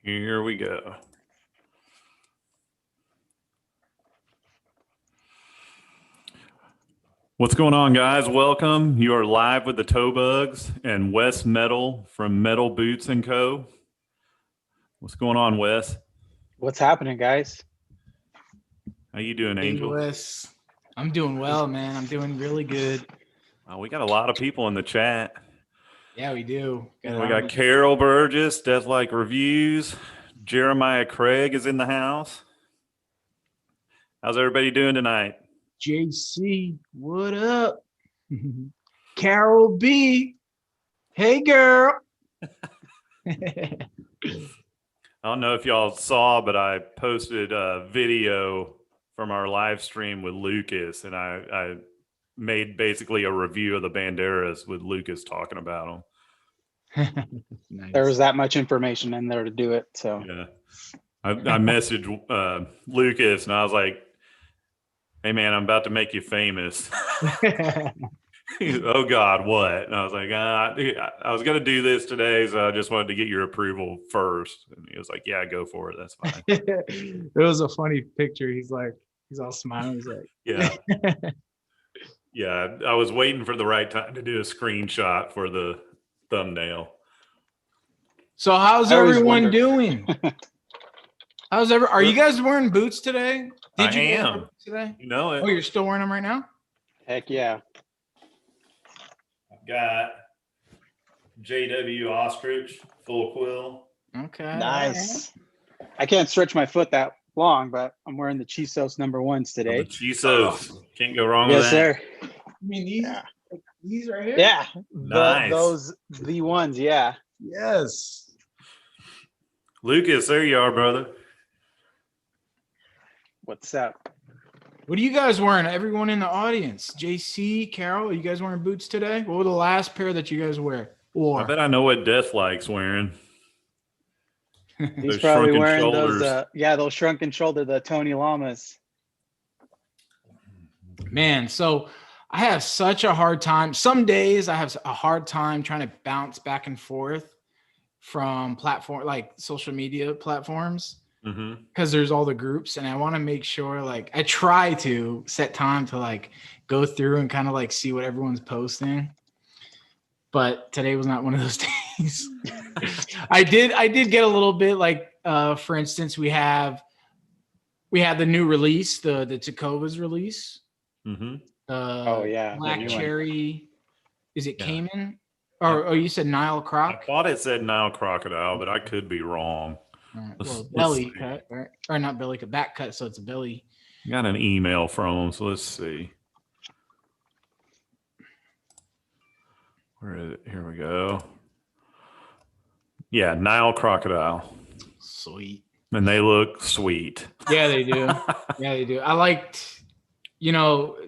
Here we go. What's going on, guys? Welcome. You are live with the Toe Bugs and Wes Medel from Medel Boots Co. What's going on, Wes? What's happening, guys? How you doing, Angel? Hey, Wes. I'm doing well, man. I'm doing really good. We got a lot of people in the chat. Yeah, we do. We got Carol Burgess, Death Like Reviews. Jeremiah Craig is in the house. How's everybody doing tonight? JC, what up? Carol B. Hey, girl. I don't know if y'all saw, but I posted a video from our live stream with Lucas, and I made basically a review of the Banderas with Lucas talking about them. Nice. There was that much information in there to do it. So Yeah, I messaged Lucas, and I was like, "Hey, man, I'm about to make you famous." Oh God, what? And I was like, I was going to do this today, so I just wanted to get your approval first. And he was like, yeah, go for it. That's fine. It was a funny picture. He's all smiling. He's like, Yeah. Yeah. I was waiting for the right time to do a screenshot for the thumbnail. So how's I always everyone wonder. doing? Are you guys wearing boots today? I you wear am. boots today? You know it. Oh, you're still wearing them right now? heck yeah. I've got JW Ostrich full quill. Okay. Nice. I can't stretch my foot that long, but I'm wearing the Chisos #1s The today. Chisos. Can't go wrong with Yes, that. sir. I mean, these right here? Yeah. Nice. The ones. Yeah. Yes. Lucas, there you are, brother. What's up? What are you guys wearing? Everyone in the audience. JC, Carol, are you guys wearing boots today? What were the last pair that you guys wear? I bet I know what Death Like's wearing. He's Those probably shrunken wearing shoulders. those shrunken shoulder, the Tony Llamas. Man, so I have such a hard time. Some days I have a hard time trying to bounce back and forth from like social media platforms. Because there's all the groups, and I want to make sure, like, I try to set time to like go through and kind of like see what everyone's posting, but today was not one of those days. I did get a little bit, like, for instance, we had the new release, the Tacovas release. Oh yeah, Black Cherry. Is it Yeah. Cayman? Or you said Nile I Croc? thought it said Nile Crocodile, but I could be wrong. Right, Let's well, belly see. cut, right? Or not belly cut, back cut, so it's a belly. Got an email from him, so let's see. Where is it? Here we go. Yeah, Nile Crocodile. Sweet. And they look sweet. Yeah, they do. Yeah, they do. I liked,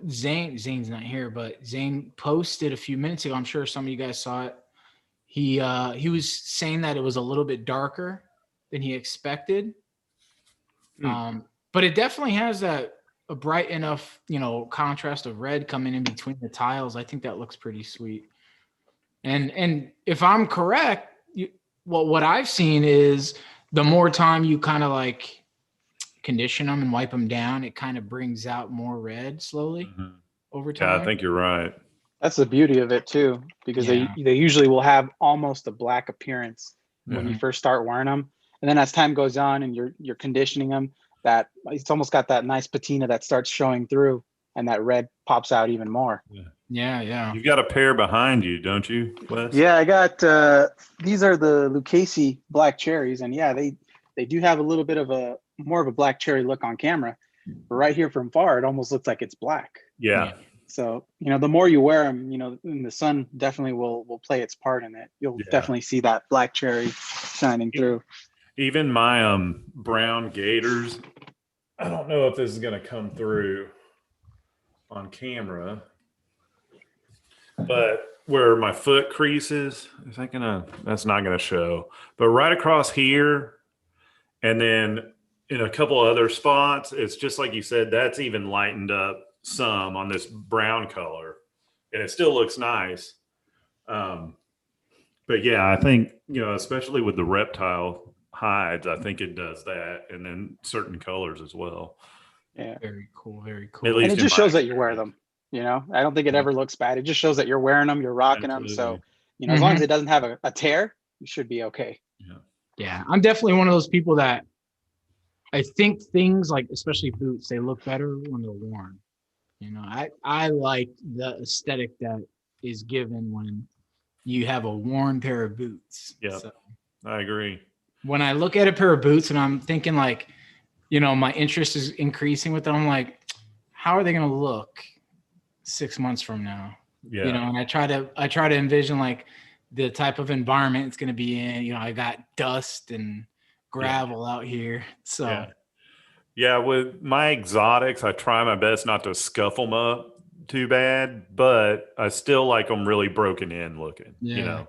Zane's not here, but Zane posted a few minutes ago. I'm sure some of you guys saw it. He was saying that it was a little bit darker than he expected. But it definitely has a bright enough, contrast of red coming in between the tiles. I think that looks pretty sweet. And if I'm correct, what I've seen is the more time you kind of like condition them and wipe them down, it kind of brings out more red slowly over time. Yeah, I think you're right. That's the beauty of it too, because Yeah. they usually will have almost a black appearance when you first start wearing them, and then as time goes on and you're conditioning them, that it's almost got that nice patina that starts showing through, and that red pops out even more. Yeah. You've got a pair behind you, don't you, Wes? Yeah, I got these are the Lucchese Black Cherries, and yeah, they do have a little bit of a more of a black cherry look on camera, but right here from far, it almost looks like it's black. Yeah. So, the more you wear them, in the sun definitely will play its part in it. You'll definitely see that black cherry shining through. Even my brown gaiters, I don't know if this is going to come through on camera, but where my foot creases, that's not going to show. But right across here, and then in a couple other spots, it's just like you said, that's even lightened up some on this brown color, and it still looks nice. But yeah, I think, especially with the reptile, hides, I think it does that, and then certain colors as well. Yeah. Very cool. Very At cool. And least it in just my shows that you wear experience. them. I don't think it ever looks bad. It just shows that you're wearing them, you're rocking them. So, Absolutely. as long as it doesn't have a tear, you should be okay. Yeah. Yeah, I'm definitely one of those people that I think things like, especially boots, they look better when they're worn. I like the aesthetic that is given when you have a worn pair of boots. Yeah, So I agree. when I look at a pair of boots and I'm thinking like, my interest is increasing with them, I'm like, how are they going to look 6 months from now? Yeah. And I try to envision like the type of environment it's going to be in. I got dust and gravel out here. So Yeah, with my exotics, I try my best not to scuff them up too bad, but I still like them really broken in looking. a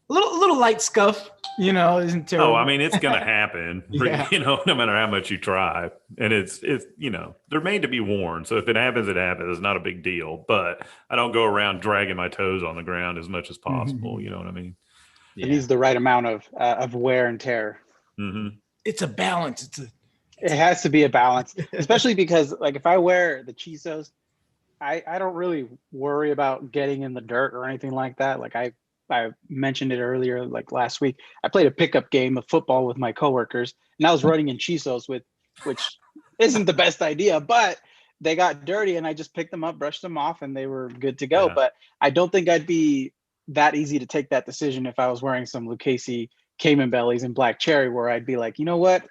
little light scuff, isn't terrible. Oh, I mean, it's going to happen, Yeah. no matter how much you try. And it's they're made to be worn. So if it happens, it happens. It's not a big deal. But I don't go around dragging my toes on the ground as much as possible. You know what I mean? It needs the right amount of wear and tear. Mm-hmm. It's a balance. It has to be a balance, especially because like if I wear the Chisos, I don't really worry about getting in the dirt or anything like that. Like I mentioned it earlier, like last week, I played a pickup game of football with my coworkers, and I was running in Chisos which isn't the best idea, but they got dirty, and I just picked them up, brushed them off, and they were good to go. Yeah. But I don't think I'd be that easy to take that decision if I was wearing some Lucchese Cayman bellies and black cherry, where I'd be like, you know what,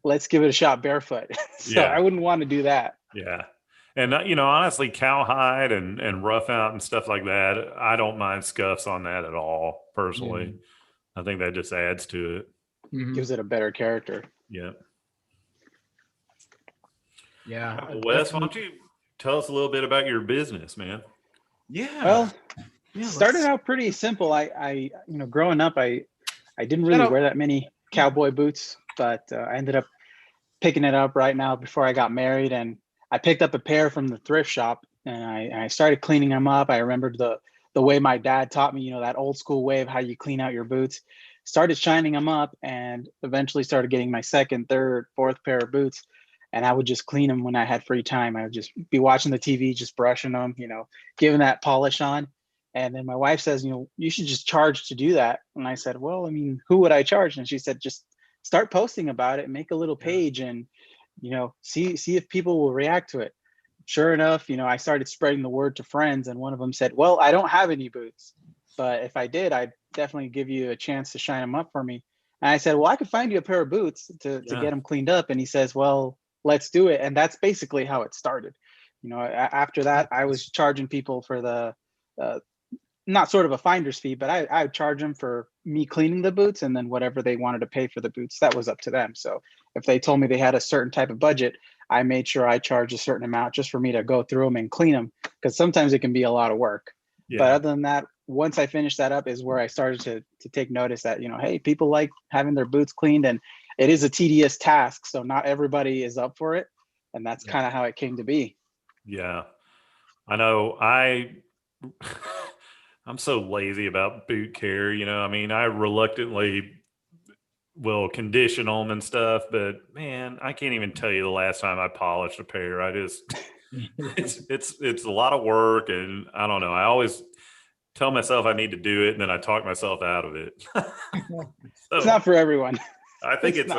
let's give it a shot barefoot. So Yeah. I wouldn't want to do that. Yeah. And, honestly, cowhide and rough out and stuff like that, I don't mind scuffs on that at all, personally. I think that just adds to it. Mm-hmm. Gives it a better character. Yeah. Yeah. Wes, why don't you tell us a little bit about your business, man? Yeah. Well, started out pretty simple. I growing up, I didn't really wear that many cowboy boots, but I ended up picking it up right now before I got married, and I picked up a pair from the thrift shop, and I started cleaning them up. I remembered the way my dad taught me, that old school way of how you clean out your boots. Started shining them up, and eventually started getting my second, third, fourth pair of boots. And I would just clean them when I had free time. I would just be watching the TV, just brushing them, giving that polish on. And then my wife says, you should just charge to do that. And I said, well, I mean, who would I charge? And she said, just start posting about it, make a little page, and see if people will react to it. Sure enough, I started spreading the word to friends, and one of them said, well, I don't have any boots, but if I did, I'd definitely give you a chance to shine them up for me. And I said, well, I could find you a pair of boots to get them cleaned up. And he says, well, let's do it. And that's basically how it started. After that, I was charging people for the not sort of a finder's fee, but I would charge them for me cleaning the boots, and then whatever they wanted to pay for the boots, that was up to them. So if they told me they had a certain type of budget, I made sure I charged a certain amount just for me to go through them and clean them, because sometimes it can be a lot of work. Yeah. But other than that, once I finished that up is where I started to take notice that, hey, people like having their boots cleaned, and it is a tedious task. So not everybody is up for it. And that's kind of how it came to be. Yeah. I know I'm so lazy about boot care. I mean, I reluctantly will condition them and stuff, but man, I can't even tell you the last time I polished a pair. It's a lot of work, and I don't know. I always tell myself I need to do it, and then I talk myself out of it. It's not for everyone. I think it's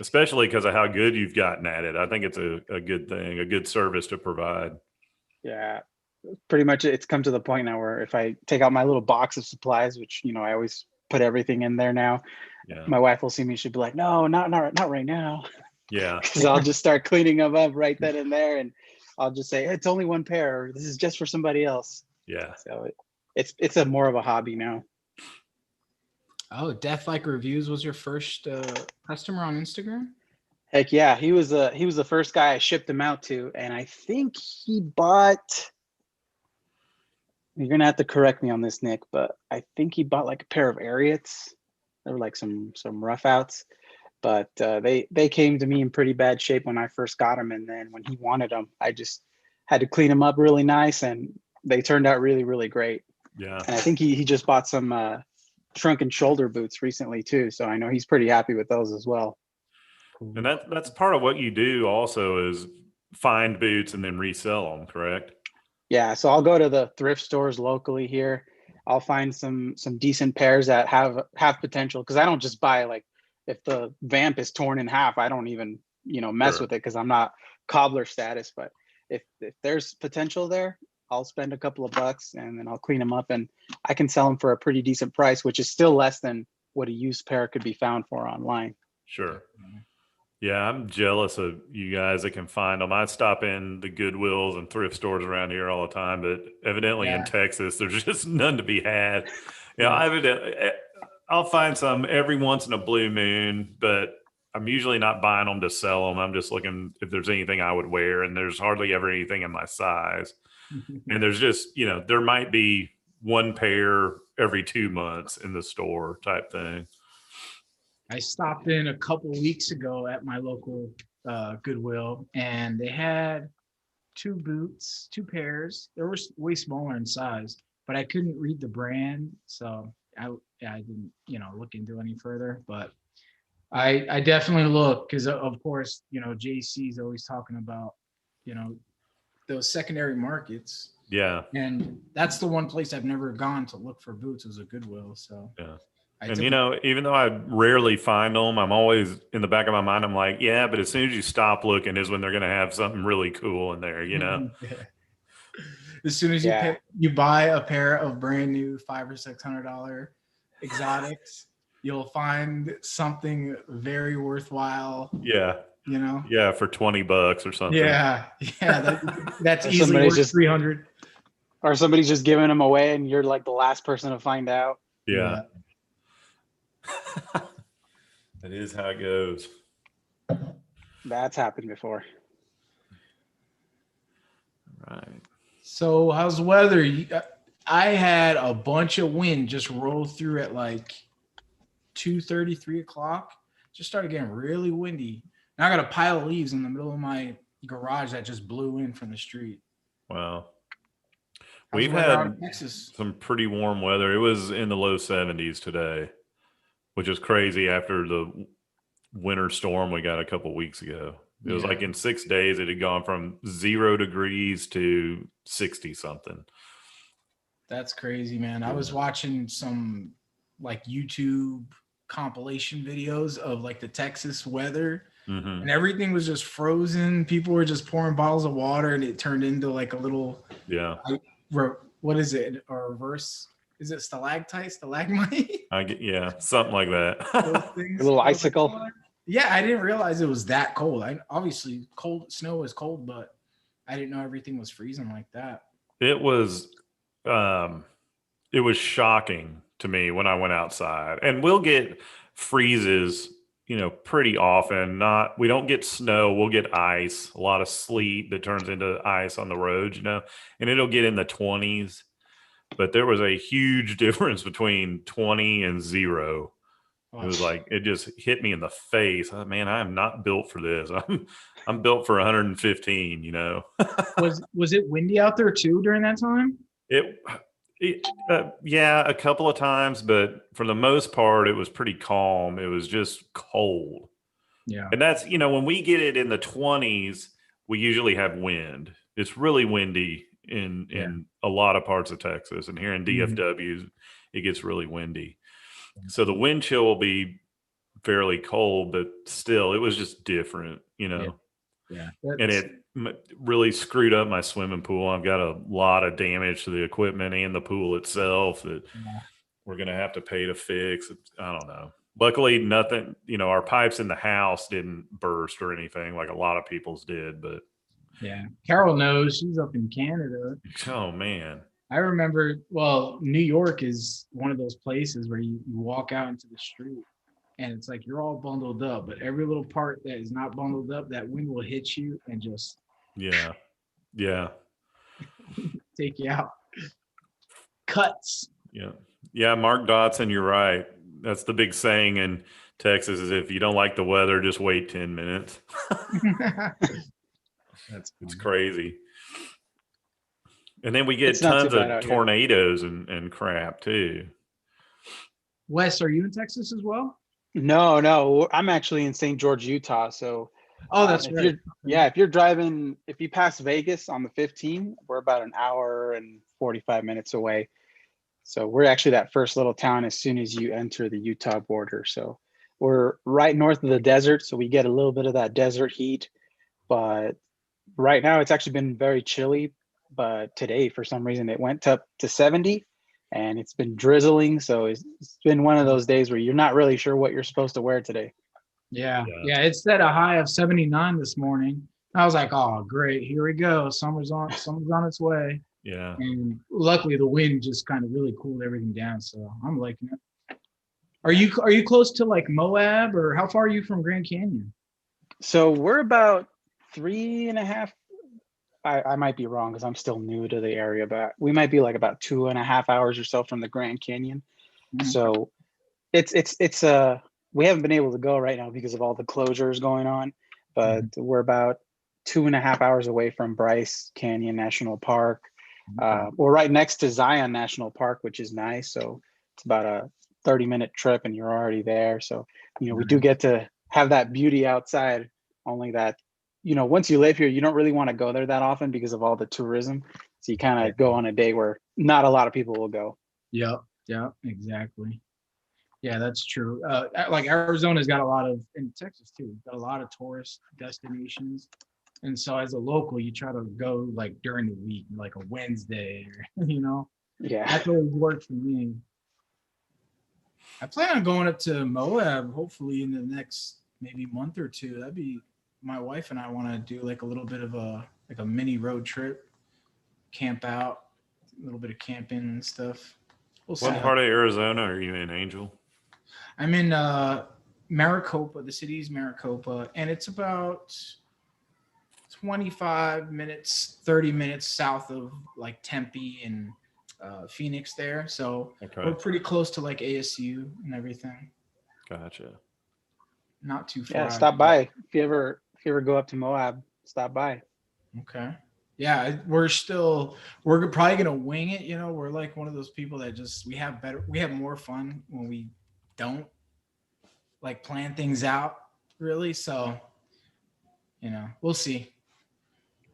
especially because of how good you've gotten at it. I think it's a good thing, a good service to provide. Yeah. Pretty much it's come to the point now where if I take out my little box of supplies, which I always put everything in there now, my wife will see me, she'll be like, no, not right now. Yeah. Because I'll just start cleaning them up right then and there, and I'll just say, it's only one pair, this is just for somebody else. Yeah. So it's a more of a hobby now. Oh, Death Like Reviews was your first customer on Instagram? Heck yeah, he was the first guy I shipped them out to, and I think he bought. You're gonna have to correct me on this, Nick, but I think he bought like a pair of Ariats. They were like some rough outs, but they came to me in pretty bad shape when I first got them, and then when he wanted them, I just had to clean them up really nice, and they turned out really, really great. Yeah. And I think he just bought some shrunken shoulder boots recently too, so I know he's pretty happy with those as well. And that's part of what you do also is find boots and then resell them, correct? Yeah, so I'll go to the thrift stores locally here. I'll find some decent pairs that have potential, because I don't just buy, like, if the vamp is torn in half, I don't even mess Sure. with it, because I'm not cobbler status. But if there's potential there, I'll spend a couple of bucks and then I'll clean them up, and I can sell them for a pretty decent price, which is still less than what a used pair could be found for online. Sure. Yeah, I'm jealous of you guys that can find them. I stop in the Goodwills and thrift stores around here all the time, but evidently in Texas, there's just none to be had. I'll find some every once in a blue moon, but I'm usually not buying them to sell them. I'm just looking if there's anything I would wear, and there's hardly ever anything in my size. And there's just, there might be one pair every 2 months in the store type thing. I stopped in a couple weeks ago at my local Goodwill, and they had two pairs. They were way smaller in size, but I couldn't read the brand, so I didn't look into any further. But I definitely look, because of course JC is always talking about those secondary markets. Yeah, and that's the one place I've never gone to look for boots, is a Goodwill. So yeah. And even though I rarely find them, I'm always in the back of my mind, I'm like, yeah, but as soon as you stop looking is when they're going to have something really cool in there, Yeah. As soon as you buy a pair of brand new $500 or $600 exotics, you'll find something very worthwhile. Yeah. Yeah, for $20 or something. Yeah. That's easily worth 300. Or somebody's just giving them away and you're like the last person to find out. Yeah. That is how it goes. That's happened before. Right. So how's the weather? I had a bunch of wind just roll through at like 2:30, 3 o'clock. Just started getting really windy. Now I got a pile of leaves in the middle of my garage that just blew in from the street. Wow. How's We've had some pretty warm weather. It was in the low 70s today, which is crazy after the winter storm we got a couple weeks ago. It was like in 6 days, it had gone from 0 degrees to 60 something. That's crazy, man. I was watching some like YouTube compilation videos of like the Texas weather, and everything was just frozen. People were just pouring bottles of water, and it turned into like a little what is it? A reverse? Is it stalactite, stalagmite? Something like that. A little icicle. Yeah, I didn't realize it was that cold. Obviously cold snow is cold, but I didn't know everything was freezing like that. It was shocking to me when I went outside. And we'll get freezes, pretty often. We don't get snow, we'll get ice, a lot of sleet that turns into ice on the roads, and it'll get in the 20s. But there was a huge difference between 20 and 0. It was like, it just hit me in the face. Man, I am not built for this. I'm built for 115, Was it windy out there too during that time? Yeah, a couple of times, but for the most part, it was pretty calm. It was just cold. Yeah. And that's, when we get it in the 20s, we usually have wind. It's really windy in a lot of parts of Texas. And here in DFW, it gets really windy. So the wind chill will be fairly cold, but still, it was just different, Yeah. And it really screwed up my swimming pool. I've got a lot of damage to the equipment and the pool itself that we're going to have to pay to fix. I don't know. Luckily, nothing, our pipes in the house didn't burst or anything like a lot of people's did, but. Yeah. Carol knows, she's up in Canada. Oh, man. I remember, New York is one of those places where you walk out into the street and it's like you're all bundled up, but every little part that is not bundled up, that wind will hit you and just take you out. Cuts. Yeah, Mark Dotson, you're right. That's the big saying in Texas is if you don't like the weather, just wait 10 minutes. It's crazy. And then we get tons of tornadoes and crap too. Wes, are you in Texas as well? No, I'm actually in St. George, Utah. So, Oh, that's if right. if you're driving, if you pass Vegas on the 15, we're about an hour and 45 minutes away. So we're actually that first little town as soon as you enter the Utah border. So we're right north of the desert, so we get a little bit of that desert heat. But right now it's actually been very chilly. But today, for some reason, it went up to 70 and it's been drizzling. So it's been one of those days where you're not really sure what you're supposed to wear today. Yeah. It set a high of 79 this morning. I was like, oh, great, here we go. Summer's on its way. Yeah. And luckily, the wind just kind of really cooled everything down. So I'm liking it. Are you close to like Moab, or how far are you from Grand Canyon? So we're about 3.5. I might be wrong because I'm still new to the area, but we might be like about 2.5 hours or so from the Grand Canyon. So it's we haven't been able to go right now because of all the closures going on, but we're about 2.5 hours away from Bryce Canyon National Park. We're right next to Zion National Park, which is nice. So it's about a 30-minute trip and you're already there. So, we do get to have that beauty outside, only that, once you live here, you don't really want to go there that often because of all the tourism. So you kind of go on a day where not a lot of people will go. Yep, exactly. Yeah, that's true. Like Arizona's got a lot of, in Texas too, got a lot of tourist destinations. And so as a local, you try to go like during the week, like a Wednesday, or, Yeah. that's always worked for me. I plan on going up to Moab, hopefully in the next maybe month or two. That'd be, my wife and I want to do like a little bit of a mini road trip, camp out, a little bit of camping and stuff. What part of Arizona are you in, Angel? I'm in Maricopa. The city's Maricopa, and it's about 25 minutes, 30 minutes south of like Tempe and Phoenix there. So we're pretty close to like ASU and everything. Gotcha. Not too far. Yeah, stop by. If you ever go up to Moab, stop by. Okay. Yeah, we're probably gonna wing it. We're like one of those people that we have more fun when we don't like plan things out really. So, we'll see.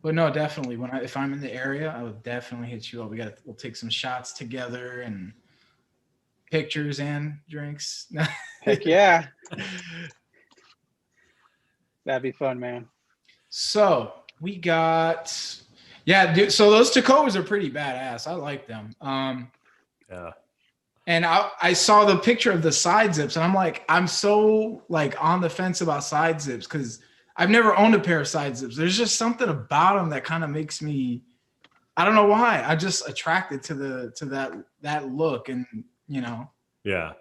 But no, definitely if I'm in the area, I will definitely hit you up. We'll take some shots together and pictures and drinks. Heck yeah. That'd be fun, man. So we got, dude. So those Tacovas are pretty badass. I like them. Yeah. And I saw the picture of the side zips, and I'm like, I'm so like on the fence about side zips because I've never owned a pair of side zips. There's just something about them that kind of makes me, I don't know why. I'm just attracted to that look, and Yeah.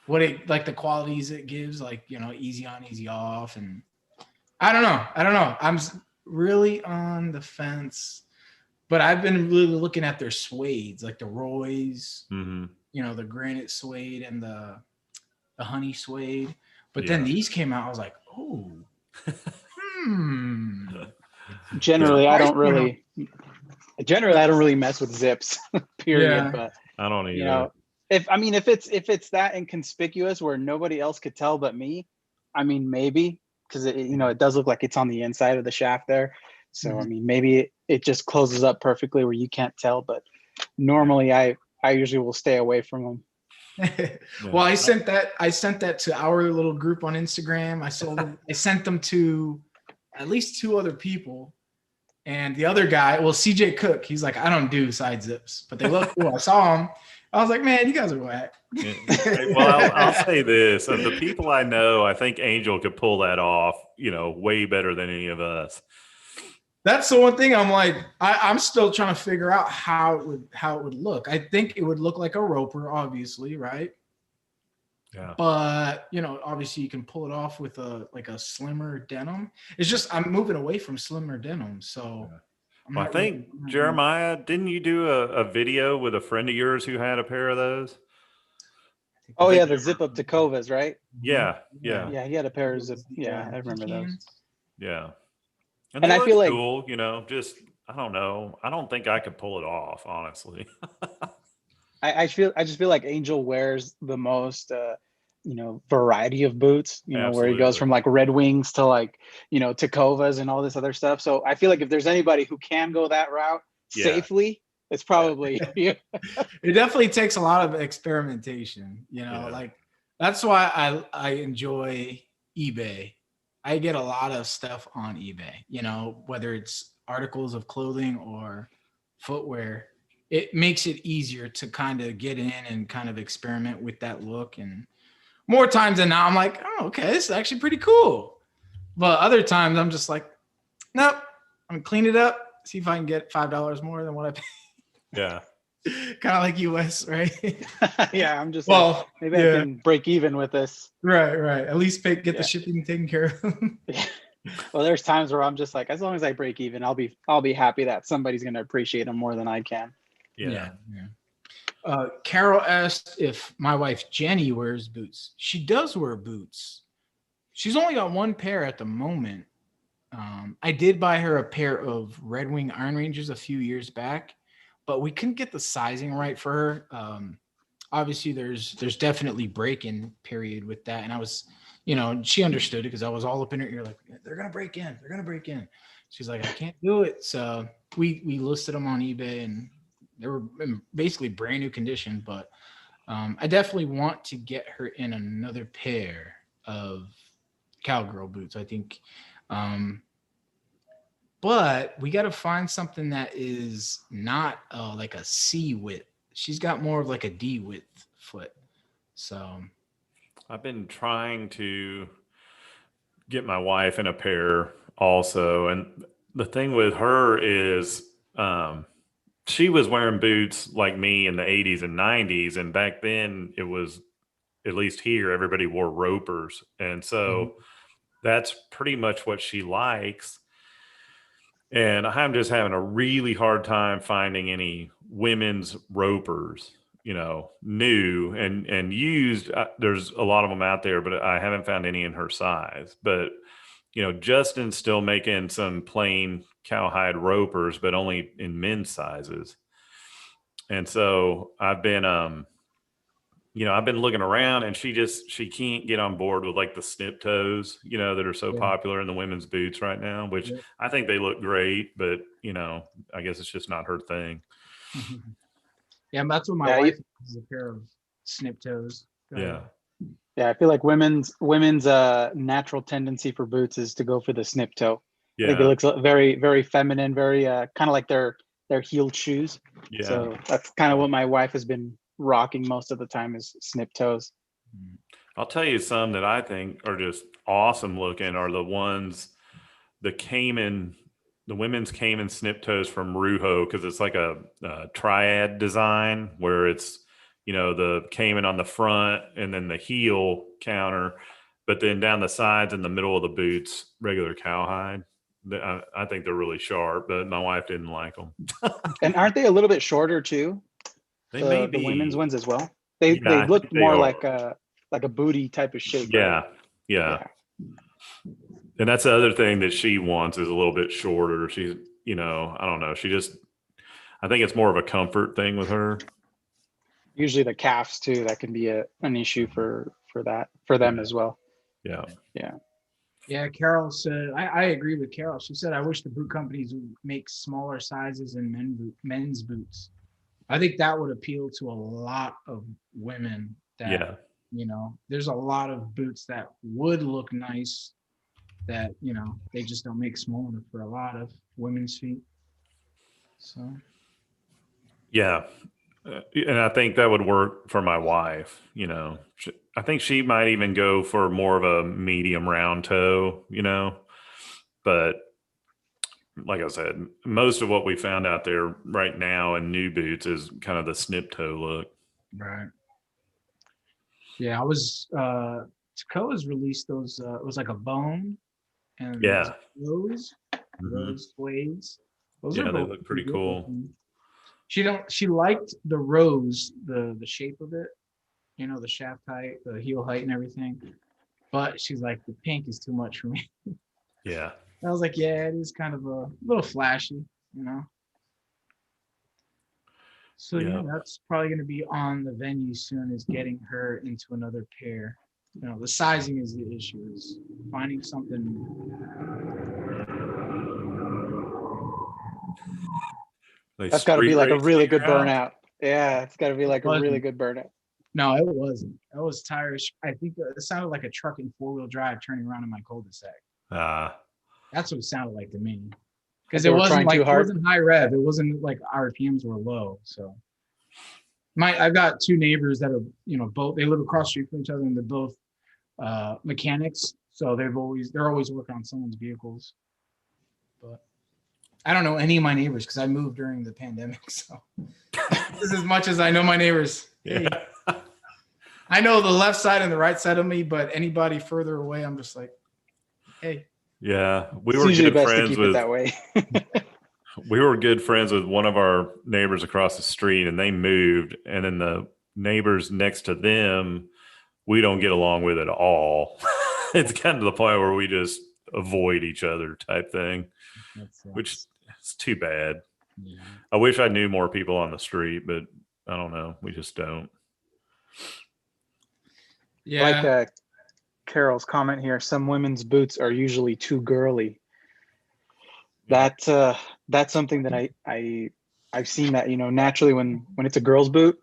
what it like the qualities it gives, like easy on, easy off, and I don't know. I'm really on the fence, but I've been really looking at their suedes, like the Roy's, the granite suede and the honey suede. But then these came out, I was like, oh. Generally, I don't really mess with zips, period. Yeah. But I don't either. If it's that inconspicuous where nobody else could tell but me, maybe, because it does look like it's on the inside of the shaft there. So maybe it just closes up perfectly where you can't tell. But normally, I usually will stay away from them. Well, I sent that to our little group on Instagram. I sent them to at least 2 other people, and the other guy, CJ Cook, he's like, I don't do side zips, but they look cool. I saw him. I was like, man, you guys are whack. Well, I'll say this: of the people I know, I think Angel could pull that off, way better than any of us. That's the one thing I'm like, I'm still trying to figure out how it would look. I think it would look like a roper, obviously, right? Yeah. But obviously you can pull it off with a slimmer denim. It's just I'm moving away from slimmer denim, so. Yeah. Well, I think Jeremiah, didn't you do a video with a friend of yours who had a pair of those? Oh yeah, the zip up Tacovas, right? Yeah. He had a pair of zip. Yeah, I remember those. Yeah. And I feel like cool, just I don't know. I don't think I could pull it off, honestly. I just feel like Angel wears the most variety of boots, where he goes Absolutely. from like Red Wings to like, Tacovas and all this other stuff. So I feel like if there's anybody who can go that route Yeah. safely, it's probably It definitely takes a lot of experimentation, Yeah. like that's why I enjoy eBay. I get a lot of stuff on eBay, whether it's articles of clothing or footwear. It makes it easier to kind of get in and kind of experiment with that look. And more times than not, I'm like, oh, okay, this is actually pretty cool. But other times I'm just like, nope, I'm gonna clean it up, see if I can get $5 more than what I paid. Yeah. Kind of like US, right? yeah, I'm just Well, like, maybe I can break even with this. Right. At least get the shipping taken care of. Well, there's times where I'm just like, as long as I break even, I'll be happy that somebody's gonna appreciate them more than I can. Yeah. Carol asked if my wife Jenny wears boots. She does wear boots. She's only got one pair at the moment. I did buy her a pair of Red Wing Iron Rangers a few years back, but we couldn't get the sizing right for her. Obviously, there's definitely break-in period with that, and I was, she understood it because I was all up in her ear like, they're gonna break in. She's like, I can't do it. So we listed them on eBay, and they were in basically brand new condition. But I definitely want to get her in another pair of cowgirl boots. I think. But we got to find something that is not like a C width. She's got more of like a D width foot. So I've been trying to get my wife in a pair also. And the thing with her is she was wearing boots like me in the 80s and 90s. And back then it was, at least here, everybody wore ropers. And so that's pretty much what she likes. And I'm just having a really hard time finding any women's ropers, new and used. There's a lot of them out there, but I haven't found any in her size. But, Justin's still making some plain cowhide ropers, but only in men's sizes. And so I've been, I've been looking around, and she can't get on board with like the snip toes, that are so popular in the women's boots right now, which I think they look great, but I guess it's just not her thing. Yeah, that's what my wife has, a pair of snip toes. Yeah. Yeah, I feel like women's natural tendency for boots is to go for the snip toe. Yeah. I think it looks very, very feminine, very kind of like their heeled shoes. Yeah. So that's kind of what my wife has been rocking most of the time is snip toes. I'll tell you some that I think are just awesome looking are the ones, the women's Cayman snip toes from Ruho, because it's like a triad design where it's, the Cayman on the front and then the heel counter, but then down the sides in the middle of the boots, regular cowhide. I think they're really sharp, but my wife didn't like them. And aren't they a little bit shorter too? They may be. The women's ones as well. They look more like a booty type of shape. Yeah. Right? Yeah. And that's the other thing that she wants is a little bit shorter. She's, I don't know. I think it's more of a comfort thing with her. Usually the calves too, that can be an issue for them as well. Yeah, Carol said, I agree with Carol. She said, I wish the boot companies would make smaller sizes in men's boots. I think that would appeal to a lot of women that, there's a lot of boots that would look nice that, they just don't make small enough for a lot of women's feet. So. Yeah. And I think that would work for my wife. I think she might even go for more of a medium round toe, but like I said, most of what we found out there right now in new boots is kind of the snip toe look. Right. Yeah, I was Taco has released those it was like a bone and those blades. Those are they look pretty cool. She liked the rose, the shape of it, the shaft height, the heel height and everything. But she's like, the pink is too much for me. Yeah. I was like, yeah, it is kind of a little flashy, So yeah, that's probably going to be on the venue soon, is getting her into another pair. You know, the sizing is the issue, is finding something. That's got to be like a really good burnout. Yeah, it's got to be like a really wasn't. good burnout. No, it wasn't. It was tires. I think it sounded like a truck in four-wheel drive turning around in my cul-de-sac. That's what it sounded like to me. Because it wasn't like, it wasn't high rev. It wasn't like RPMs were low. So I've got two neighbors that are, you know, both, they live across the street from each other, and they're both mechanics. So they're always working on someone's vehicles. But I don't know any of my neighbors because I moved during the pandemic. So this is as much as I know my neighbors. Yeah. Hey. I know the left side and the right side of me, but anybody further away, I'm just like, hey. Yeah, we were good friends with. That way. We were good friends with one of our neighbors across the street, and they moved, and then the neighbors next to them, we don't get along with at all. It's kind of the point where we just avoid each other type thing, which is too bad. Yeah. I wish I knew more people on the street, but I don't know. We just don't. Yeah. Like Carol's comment here, some women's boots are usually too girly. That's something that I've seen that, you know, naturally when it's a girl's boot,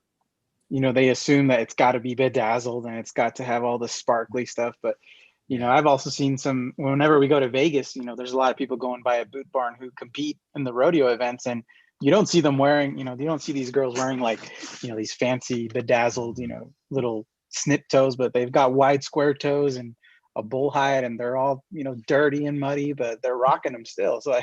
you know, they assume that it's got to be bedazzled and it's got to have all the sparkly stuff. But, you know, I've also seen whenever we go to Vegas, you know, there's a lot of people going by a boot barn who compete in the rodeo events, and you don't see them wearing, you know, you don't see these girls wearing like, you know, these fancy bedazzled, you know, little snip toes, but they've got wide square toes and a bull hide, and they're all, you know, dirty and muddy, but they're rocking them still. So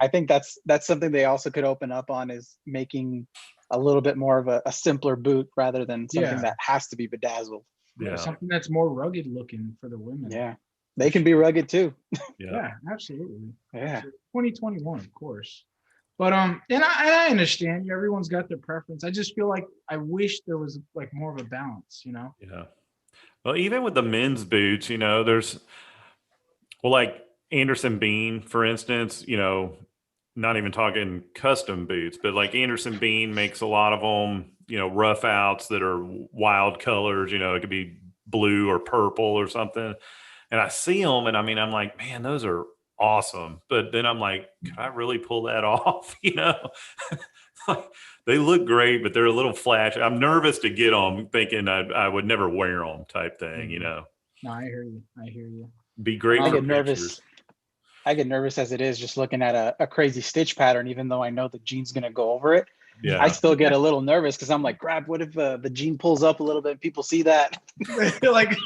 I think that's something they also could open up on, is making a little bit more of a simpler boot rather than something that has to be bedazzled. Yeah, something that's more rugged looking for the women. Yeah, they can be rugged too. Yeah, absolutely. Yeah, so 2021, of course. But and I understand everyone's got their preference. I just feel like I wish there was like more of a balance, you know? Yeah. Well, even with the men's boots, you know, like Anderson Bean, for instance, you know, not even talking custom boots, but like Anderson Bean makes a lot of them, you know, rough outs that are wild colors, you know, it could be blue or purple or something. And I see them and I mean, I'm like, man, those are awesome. But then I'm like, can I really pull that off? You know, they look great, but they're a little flashy. I'm nervous to get them, thinking I would never wear them type thing, you know? No, I hear you. Be great for pictures. I get nervous as it is just looking at a crazy stitch pattern, even though I know the jean's going to go over it. Yeah. I still get a little nervous because I'm like, what if the jean pulls up a little bit and people see that? Like,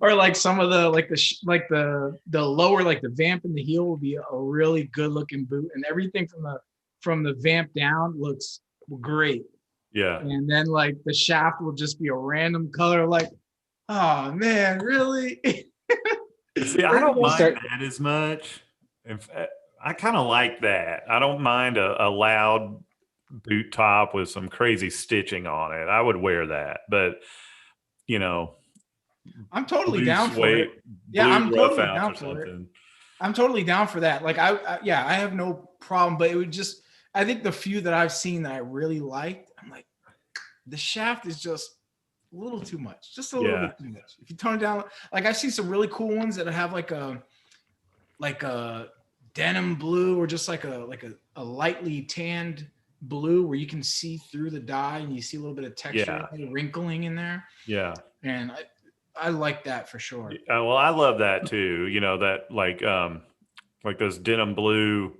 or like some of the, the lower, like the vamp and the heel will be a really good looking boot, and everything from the vamp down looks great. Yeah. And then like the shaft will just be a random color. Like, oh man, really? See, I don't mind that as much. I kind of like that. I don't mind a loud boot top with some crazy stitching on it. I would wear that, but you know, I'm totally down for it. Yeah, I'm totally down for it. I'm totally down for that. Like I have no problem, but it would just, I think the few that I've seen that I really liked, I'm like, the shaft is just a little too much, just a little bit too much. If you tone it down, like I've seen some really cool ones that have like a denim blue, or just like a lightly tanned blue where you can see through the dye and you see a little bit of texture, wrinkling in there. Yeah. And I like that for sure. Well, I love that too. You know, that like those denim blue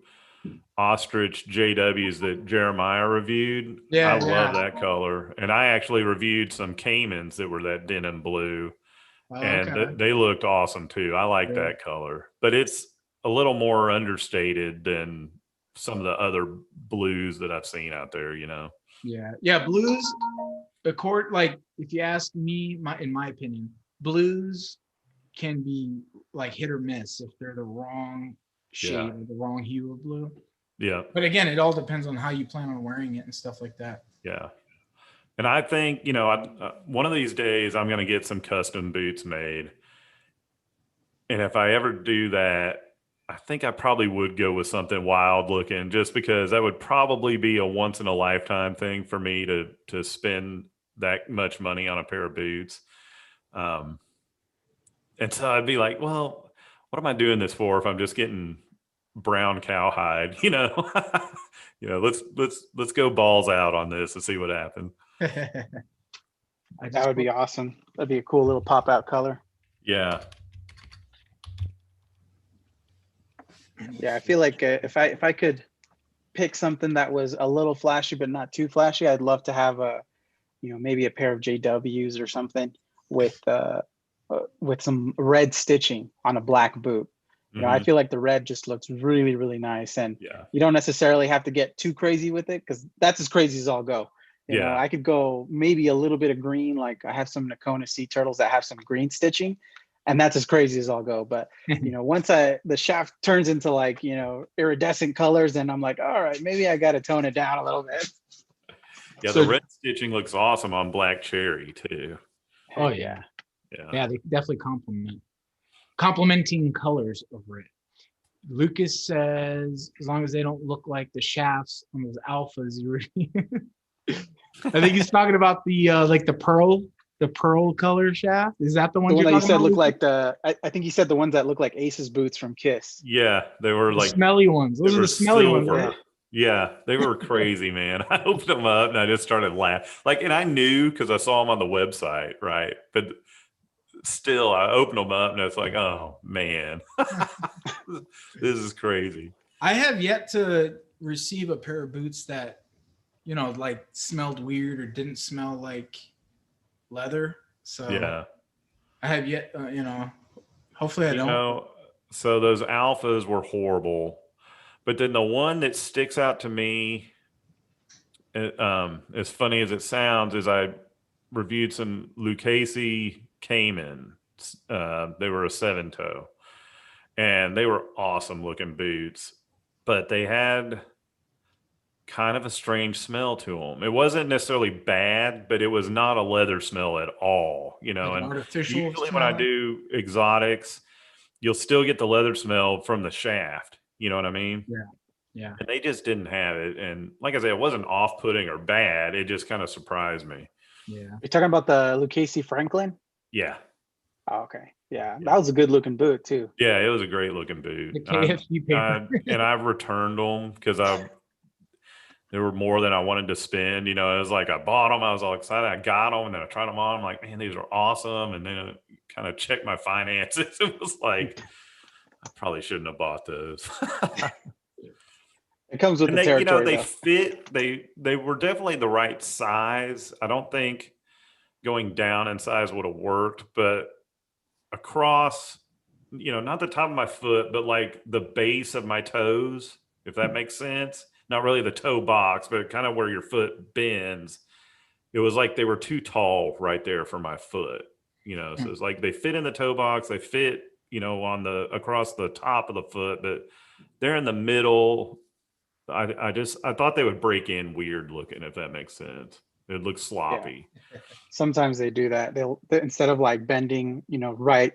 ostrich JWs that Jeremiah reviewed. Yeah. I love that color. And I actually reviewed some Caymans that were that denim blue. And they looked awesome too. I like that color, but it's a little more understated than some of the other blues that I've seen out there, you know? Yeah. Blues, like if you ask me, in my opinion, blues can be like hit or miss if they're the wrong shade or the wrong hue of blue. Yeah. But again, it all depends on how you plan on wearing it and stuff like that. Yeah. And I think, you know, one of these days I'm going to get some custom boots made. And if I ever do that, I think I probably would go with something wild looking, just because that would probably be a once in a lifetime thing for me to spend that much money on a pair of boots. Um, and so I'd be like, well, what am I doing this for if I'm just getting brown cowhide? Let's go balls out on this and see what happens. That would be awesome. That'd be a cool little pop out color. Yeah. Yeah, I feel like if I could pick something that was a little flashy but not too flashy, I'd love to have maybe a pair of JWs or something with some red stitching on a black boot. I feel like the red just looks really, really nice, and you don't necessarily have to get too crazy with it, because that's as crazy as I'll go. I could go maybe a little bit of green, like I have some Nakona Sea Turtles that have some green stitching, and that's as crazy as I'll go. But once the shaft turns into like iridescent colors, and I'm like, all right, maybe I got to tone it down a little bit. Yeah, the red stitching looks awesome on black cherry too. Oh yeah. Yeah, they definitely complementing colors of red. Lucas says, as long as they don't look like the shafts on those alphas, I think he's talking about the like the pearl color shaft. Is that the one that you said about, look like I think he said the ones that look like Ace's boots from Kiss. Yeah, they were the like smelly ones. Those are the smelly silver. ones. Yeah, they were crazy, man. I opened them up and I just started laughing. And I knew because I saw them on the website, right? But still, I opened them up and it's like, oh man, this is crazy. I have yet to receive a pair of boots that, like smelled weird or didn't smell like leather. So yeah, I have yet, hopefully I don't. So those alphas were horrible. But then the one that sticks out to me, as funny as it sounds, is I reviewed some Lucchese Cayman. They were a 7-toe, and they were awesome looking boots, but they had kind of a strange smell to them. It wasn't necessarily bad, but it was not a leather smell at all, Like and artificial usually smell? when I do exotics, you'll still get the leather smell from the shaft. You know what I mean? Yeah. And they just didn't have it. And like I said, it wasn't off-putting or bad. It just kind of surprised me. Yeah. You're talking about the Lucchese Franklin? Yeah. Oh, okay. Yeah, that was a good looking boot too. Yeah, it was a great looking boot. The KFC paper. And I've returned them because they were more than I wanted to spend. It was like I bought them. I was all excited. I got them, and then I tried them on. I'm like, man, these are awesome. And then I kind of checked my finances. It was like, I probably shouldn't have bought those. It comes with the territory. They fit. They were definitely the right size. I don't think going down in size would have worked, but across, not the top of my foot, but like the base of my toes, if that makes sense. Not really the toe box, but kind of where your foot bends. It was like they were too tall right there for my foot. So it's like they fit in the toe box, they fit, on across the top of the foot, but they're in the middle. I thought they would break in weird looking, if that makes sense. It looks sloppy. Yeah. Sometimes they do that. They'll instead of like bending, right.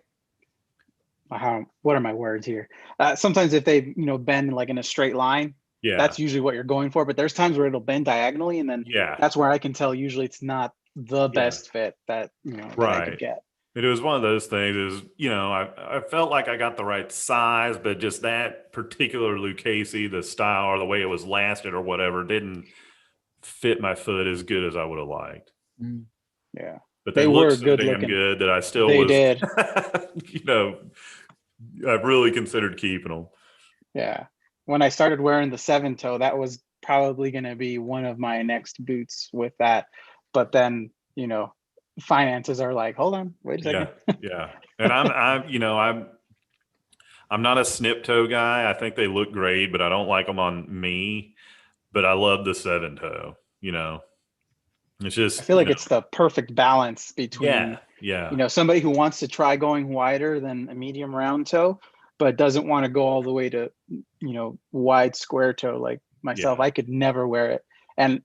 What are my words here? Sometimes if they, bend like in a straight line, that's usually what you're going for. But there's times where it'll bend diagonally, and then that's where I can tell usually it's not the best fit that that I could get. It was one of those things. Is I felt like I got the right size, but just that particular Lucchese, the style or the way it was lasted or whatever, didn't fit my foot as good as I would have liked. Yeah, but they were so damn good that I still did. I've really considered keeping them. Yeah, when I started wearing the 7-toe, that was probably going to be one of my next boots with that. But then finances are like, hold on, wait a second. Yeah. And I'm not a snip toe guy. I think they look great, but I don't like them on me. But I love the 7-toe. It's just, I feel like it's the perfect balance between yeah. Somebody who wants to try going wider than a medium round toe, but doesn't want to go all the way to wide square toe like myself. I could never wear it, and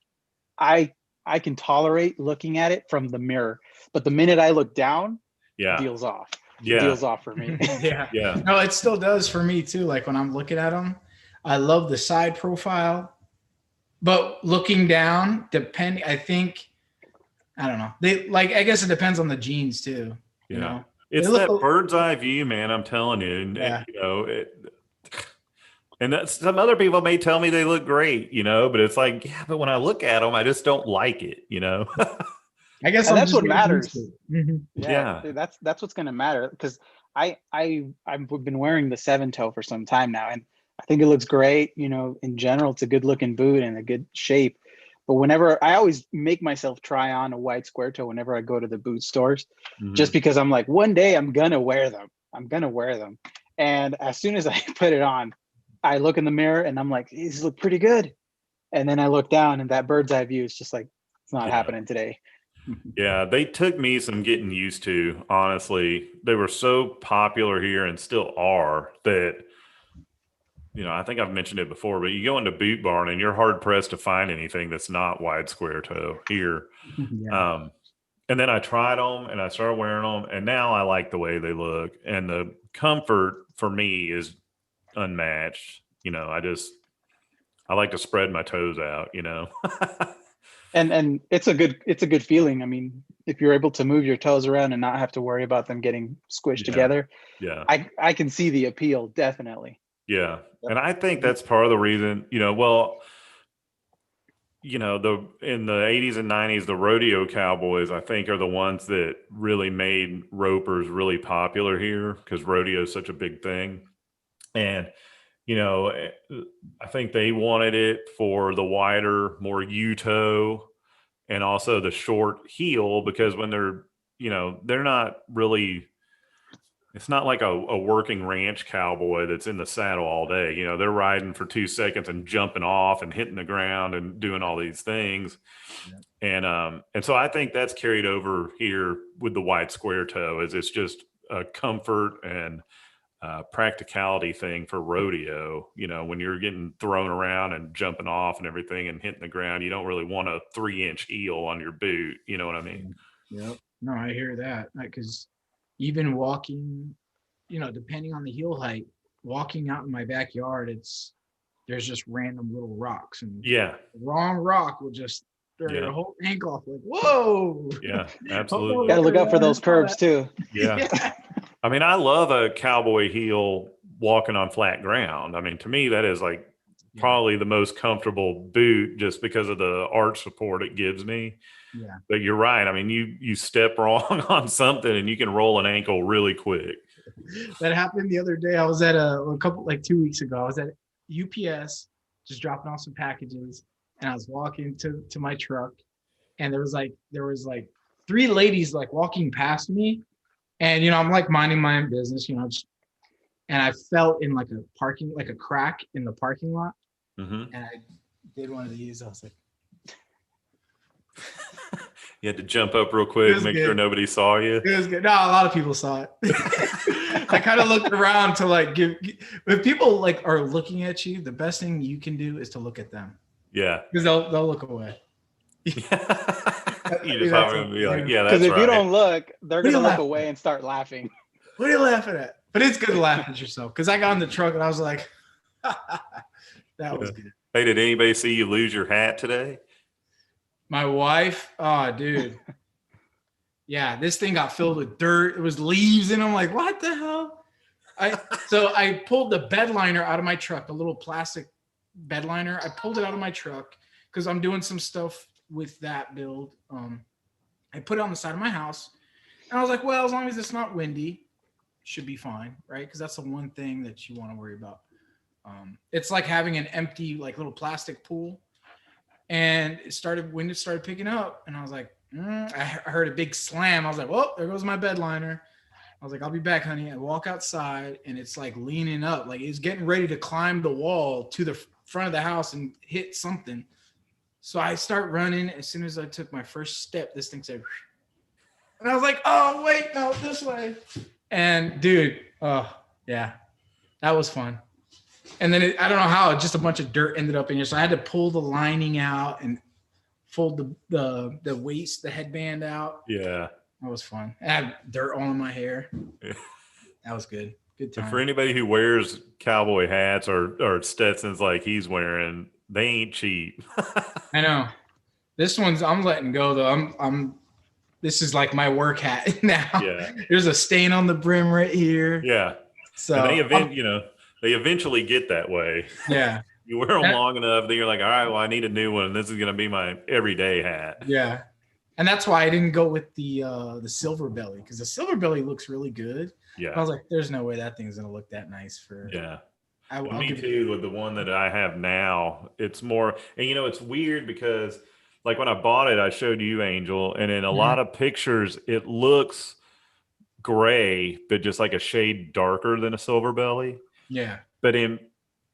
I can tolerate looking at it from the mirror, but the minute I look down, deal's off. Yeah. deals off for me. Yeah. Yeah. No, it still does for me too. Like when I'm looking at them, I love the side profile, but looking down, I don't know. I guess it depends on the jeans too. You know, It's They look that bird's eye view, man. I'm telling you. And you know, and some other people may tell me they look great, you know, but it's like, yeah, but when I look at them, I just don't like it, you know? I guess And I'm that's just what getting matters. used to it. Yeah. Dude, that's what's gonna matter, because I've been wearing the 7-toe for some time now, and I think it looks great. You know, in general, it's a good looking boot and a good shape. But whenever I always make myself try on a white square toe whenever I go to the boot stores, just because I'm like, one day I'm gonna wear them. I'm gonna wear them. And as soon as I put it on, I look in the mirror and I'm like, these look pretty good. And then I look down and that bird's eye view is just like, it's not happening today. Yeah, they took me some getting used to, honestly. They were so popular here and still are that, you know, I think I've mentioned it before, but you go into Boot Barn and you're hard pressed to find anything that's not wide square toe here. And then I tried them and I started wearing them, and now I like the way they look, and the comfort for me is unmatched. You know, I like to spread my toes out, you know. And it's a good feeling. I mean, if you're able to move your toes around and not have to worry about them getting squished together, Yeah. I can see the appeal, definitely. Yeah. And I think that's part of the reason, you know, well, you know, in the 80s and 90s, the rodeo cowboys, I think, are the ones that really made ropers really popular here, because rodeo is such a big thing. And, you know, I think they wanted it for the wider, more U-toe, and also the short heel, because when they're, you know, they're not really, it's not like a working ranch cowboy that's in the saddle all day. You know, they're riding for 2 seconds and jumping off and hitting the ground and doing all these things. And so I think that's carried over here with the wide square toe, is it's just a comfort and practicality thing for rodeo. You know, when you're getting thrown around and jumping off and everything and hitting the ground, you don't really want a 3-inch heel on your boot. You know what I mean? Yep. No, I hear that. Because even walking, you know, depending on the heel height, walking out in my backyard, there's just random little rocks, and Yeah. the wrong rock will just throw your whole ankle off. Like, whoa. Yeah, absolutely. Gotta look out for those curbs too. Yeah. I mean, I love a cowboy heel walking on flat ground. I mean, to me, that is like probably the most comfortable boot, just because of the arch support it gives me. Yeah. But you're right. I mean, you step wrong on something and you can roll an ankle really quick. That happened the other day. I was at a couple, like 2 weeks ago, I was at UPS just dropping off some packages, and I was walking to my truck, and there was like 3 ladies like walking past me, and you know, I'm like minding my own business, you know, and I felt in like a crack in the parking lot, and I did one of these. I was like, You had to jump up real quick, make sure nobody saw you. it was good. No, a lot of people saw it. I kind of looked around to like if people like are looking at you, the best thing you can do is to look at them. Yeah. Because they'll look away. You just have to be like, yeah, that's right. Because if you don't look, they're gonna look away and start laughing. What are you laughing at? But it's good to laugh at yourself, because I got in the truck and I was like, that was good. Hey, did anybody see you lose your hat today? My wife, oh dude. Yeah, this thing got filled with dirt. It was leaves, and I'm like, what the hell? So I pulled the bed liner out of my truck, a little plastic bed liner. I pulled it out of my truck because I'm doing some stuff with that build. I put it on the side of my house, and I was like, well, as long as it's not windy, should be fine, right? Because that's the one thing that you want to worry about. It's like having an empty, like, little plastic pool. And wind started picking up, and I was like, I heard a big slam. I was like, well, there goes my bed liner. I was like, I'll be back, honey. I walk outside, and it's like leaning up, like it's getting ready to climb the wall to the front of the house and hit something. So I start running. As soon as I took my first step, this thing said, and I was like, oh, wait, no, this way. And dude, oh yeah, that was fun. And then I don't know how, just a bunch of dirt ended up in here. So I had to pull the lining out and fold the waist, the headband out. Yeah. That was fun. I had dirt all in my hair. That was good. Good time. And for anybody who wears cowboy hats or Stetsons like he's wearing, they ain't cheap. I know. This one's I'm letting go though. This is like my work hat now. Yeah. There's a stain on the brim right here. Yeah. So And they eventually get that way. Yeah. You wear them long enough that you're like, all right, well, I need a new one. This is going to be my everyday hat. Yeah. And that's why I didn't go with the silver belly, because the silver belly looks really good. Yeah. I was like, there's no way that thing's going to look that nice for. Yeah. Me too, with the one that I have now, it's more, and it's weird because like when I bought it, I showed you, Angel, and in a lot of pictures, it looks gray, but just like a shade darker than a silver belly. Yeah. But in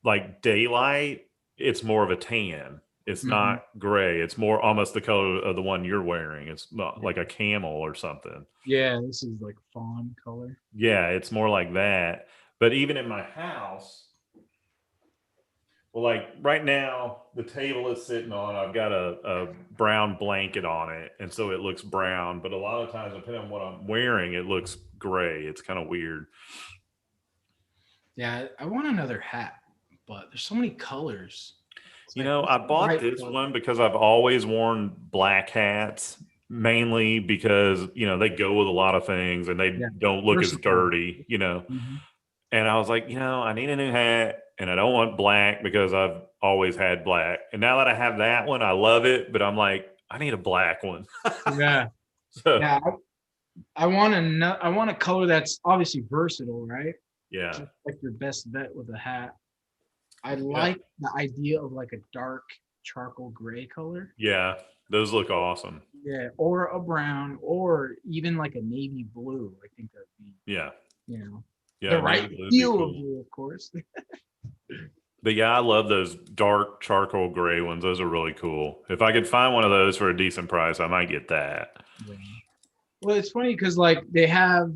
like daylight, it's more of a tan. It's not gray. It's more almost the color of the one you're wearing. It's not like a camel or something. Yeah, this is like fawn color. Yeah, it's more like that. But even in my house, well, like right now, the table is sitting on, I've got a brown blanket on it. And so it looks brown. But a lot of times, depending on what I'm wearing, it looks gray. It's kind of weird. Yeah, I want another hat, but there's so many colors. I bought this one because I've always worn black hats, mainly because, they go with a lot of things and they don't look as dirty, And I was like, I need a new hat and I don't want black because I've always had black. And now that I have that one, I love it, but I'm like, I need a black one. Yeah. So, yeah. I want a color that's obviously versatile, right? Yeah. Just like your best bet with a hat. I like the idea of like a dark charcoal gray color. Yeah, those look awesome. Yeah, or a brown, or even like a navy blue. I think that'd be the right feel of blue, of course. But yeah, I love those dark charcoal gray ones. Those are really cool. If I could find one of those for a decent price, I might get that. Yeah. Well, it's funny because like they have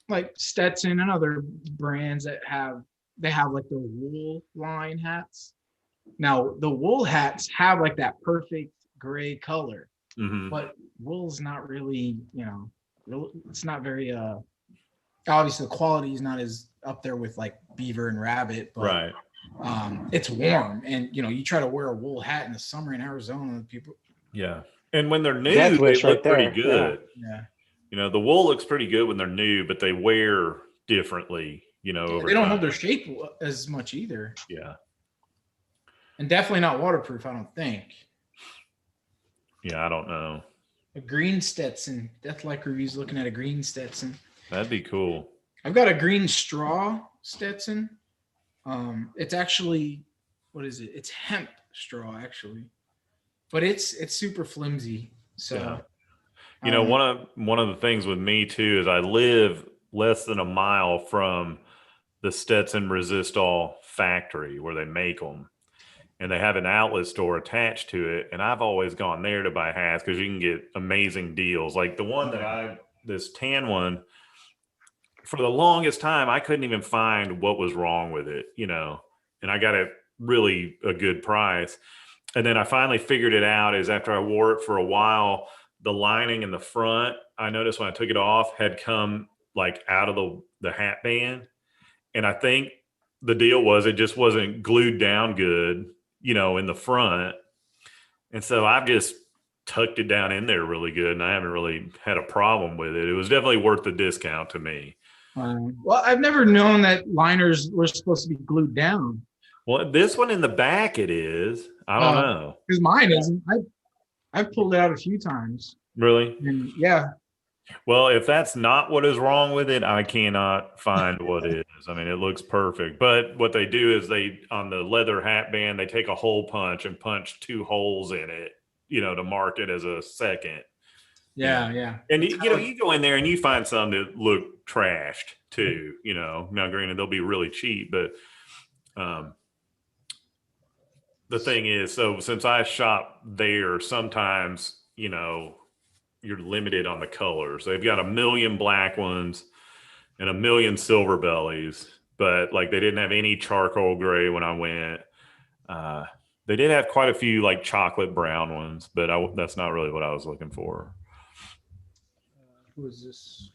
like Stetson and other brands that have like the wool line hats. Now the wool hats have like that perfect gray color, but wool's not really, it's not very obviously the quality is not as up there with like beaver and rabbit, but right. It's warm, and you try to wear a wool hat in the summer in Arizona, people. Yeah, and when they're new, they look pretty good. Yeah. The wool looks pretty good when they're new, but they wear differently. Over they don't time. hold their shape as much either. Yeah. And definitely not waterproof, I don't think. Yeah, I don't know. A green Stetson. Death Like Reviews looking at a green Stetson. That'd be cool. I've got a green straw Stetson. It's actually, what is it? It's hemp straw, actually. But it's super flimsy. So one of the things with me too is I live less than a mile from the Stetson Resistol factory where they make them, and they have an outlet store attached to it. And I've always gone there to buy hats because you can get amazing deals. Like the one this tan one, for the longest time, I couldn't even find what was wrong with it, and I got it really a good price. And then I finally figured it out is after I wore it for a while, the lining in the front, I noticed when I took it off had come like out of the hat band. And I think the deal was it just wasn't glued down good, in the front. And so I've just tucked it down in there really good, and I haven't really had a problem with it. It was definitely worth the discount to me. Well, I've never known that liners were supposed to be glued down. Well, this one in the back it is. I don't know. Because mine isn't. I've pulled it out a few times. Really? And yeah. Well, if that's not what is wrong with it, I cannot find what is. I mean, it looks perfect. But what they do is on the leather hat band, they take a hole punch and punch 2 holes in it, to mark it as a second. Yeah. And you go in there and you find some that look trashed too, Now, granted, they'll be really cheap, but the thing is, so since I shop there, sometimes, you're limited on the colors. They've got 1 million black ones and 1 million silver bellies, but like they didn't have any charcoal gray when I went. They did have quite a few like chocolate brown ones, but that's not really what I was looking for. Who is this?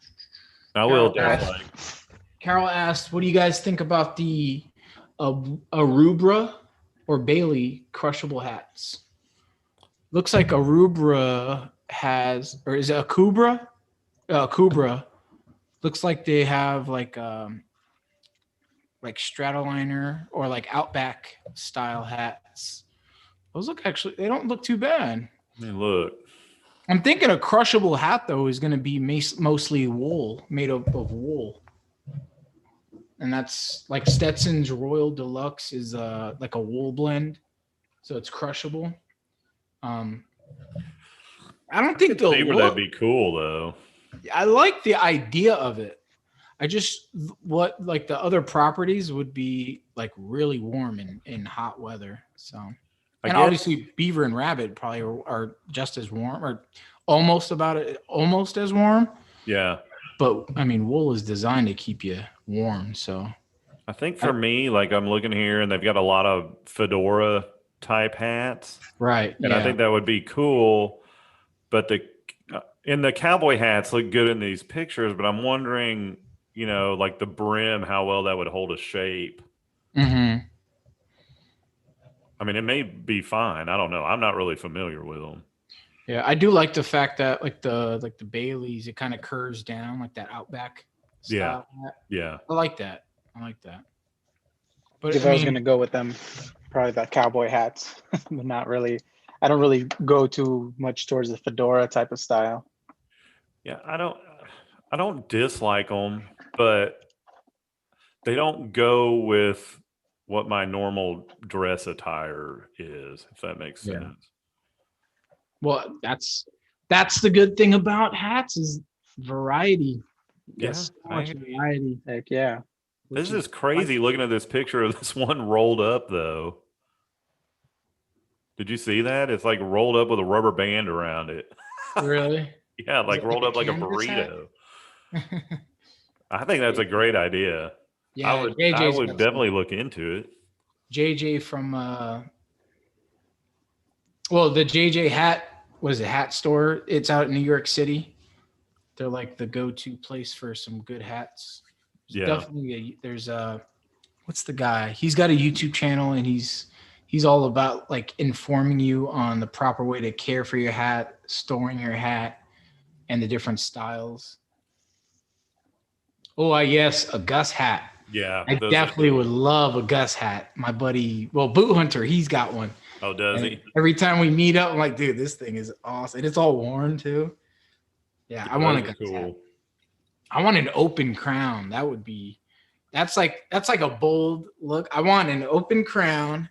I will Carol dislike. Carol asked, "What do you guys think about the Aruba or Bailey crushable hats?" Looks like Aruba has, or is it a Kubra? Kubra. Looks like they have like Stratoliner or like Outback style hats. Those look actually, they don't look too bad. I mean, look. I'm thinking a crushable hat though is going to be mostly wool, made of wool. And that's like Stetson's Royal Deluxe is like a wool blend, so it's crushable. I don't think See where that'd be cool though. I like the idea of it. I just what like the other properties would be like really warm in hot weather. So and obviously beaver and rabbit probably are just as warm or almost as warm. Yeah. But I mean, wool is designed to keep you warm. So I think for me, like I'm looking here and they've got a lot of fedora type hats. Right. And I think that would be cool. But the cowboy hats look good in these pictures, but I'm wondering, like the brim, how well that would hold a shape. Mm-hmm. I mean, it may be fine. I don't know. I'm not really familiar with them. Yeah, I do like the fact that like the Baileys, it kind of curves down like that Outback style hat. Yeah. I like that. But Because I was gonna go with them, probably the cowboy hats, but not really. I don't really go too much towards the fedora type of style. Yeah, I don't dislike them, but they don't go with what my normal dress attire is, if that makes sense. Yeah. Well, that's the good thing about hats is variety. Yes, so much variety. Heck yeah. This is crazy looking at this picture of this one rolled up though. Did you see that? It's like rolled up with a rubber band around it. Really? Yeah, like rolled up like a burrito. I think that's a great idea. Yeah, I would definitely look into it. JJ from the JJ hat store. It's out in New York City. They're like the go-to place for some good hats. There's what's the guy? He's got a YouTube channel and he's all about like informing you on the proper way to care for your hat, storing your hat, and the different styles. Oh, yes, a Gus hat. Yeah. I definitely would love a Gus hat. My buddy, Boot Hunter, he's got one. Oh, does he? Every time we meet up, I'm like, dude, this thing is awesome. And it's all worn too. Yeah, I want a Gus hat. I want an open crown. That's like a bold look. I want an open crown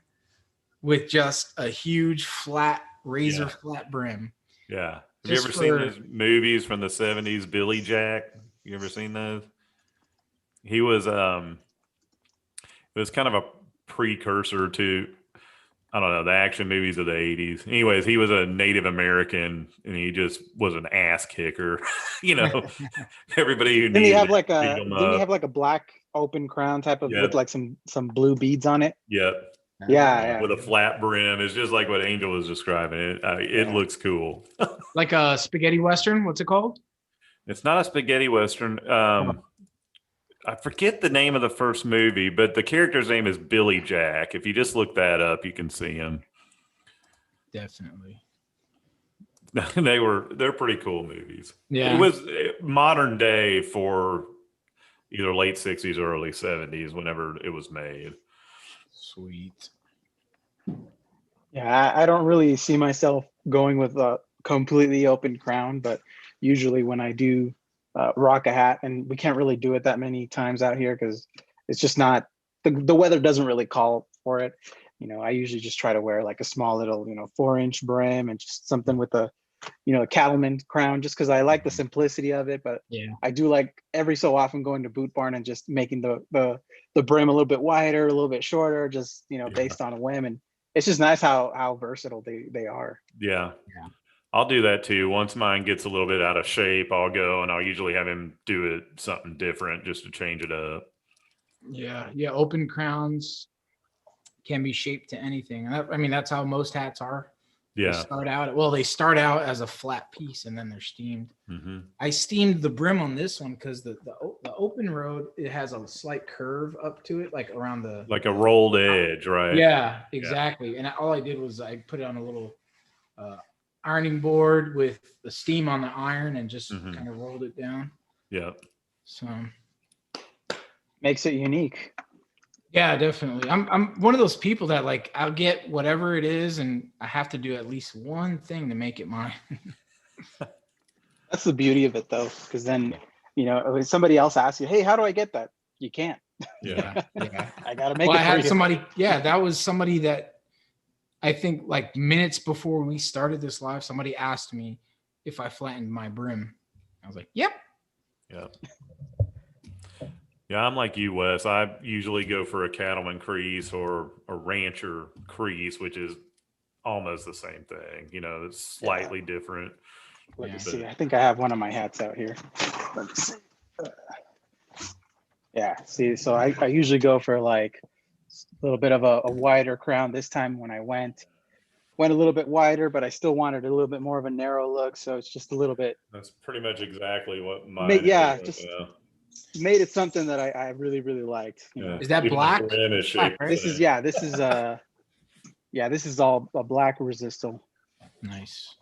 with just a huge flat flat brim. Yeah. Have you ever seen those movies from the 70s, Billy Jack? You ever seen those? He was it was kind of a precursor to, I don't know, the action movies of the 80s. Anyways, he was a Native American and he just was an ass kicker. Everybody who didn't he have like a black open crown type of with like some blue beads on it? Yep. Yeah. With a flat brim. It's just like what Angel was describing. It looks cool. Like a spaghetti western. What's it called? It's not a spaghetti western. I forget the name of the first movie, but the character's name is Billy Jack. If you just look that up, you can see him. Definitely. They're pretty cool movies. Yeah. It was modern day for either late 60s or early 70s whenever it was made. Sweet. Yeah, I don't really see myself going with a completely open crown, but usually when I do rock a hat, and we can't really do it that many times out here because it's just not, the weather doesn't really call for it. I usually just try to wear like a small little, 4-inch brim and just something with a, a cattleman crown, just because I like the simplicity of it. But yeah, I do like every so often going to Boot Barn and just making the brim a little bit wider, a little bit shorter, just, based on a whim. And it's just nice how versatile they are. Yeah. I'll do that too. Once mine gets a little bit out of shape, I'll go and I'll usually have him do it something different just to change it up. Yeah. Open crowns can be shaped to anything. I mean, that's how most hats are. Yeah. They start out as a flat piece and then they're steamed. Mm-hmm. I steamed the brim on this one because the open road, it has a slight curve up to it, like around the Like a rolled edge, right? Yeah, exactly. And all I did was I put it on a little ironing board with the steam on the iron and just kind of rolled it down. Yeah. So makes it unique. yeah, definitely. I'm one of those people that like I'll get whatever it is and I have to do at least one thing to make it mine. That's the beauty of it though, because then if somebody else asks you, hey, how do I get that? You can't. Yeah. Yeah. I gotta make Well, it I for had you. somebody, that was somebody that I think like minutes before we started this live, somebody asked me if I flattened my brim. I was like, yep. Yeah. Yeah, I'm like you, Wes. I usually go for a cattleman crease or a rancher crease, which is almost the same thing. It's slightly different. Let me see. I think I have one of my hats out here. Let me see. Yeah, see, so I usually go for like a little bit of a wider crown. This time when I went a little bit wider, but I still wanted a little bit more of a narrow look. So it's just a little bit. That's pretty much exactly what mine Yeah, is. just made it something that I really, really liked. Yeah. Is that Even black? the brim is Black, shaped right? This is all a black resistal. Nice.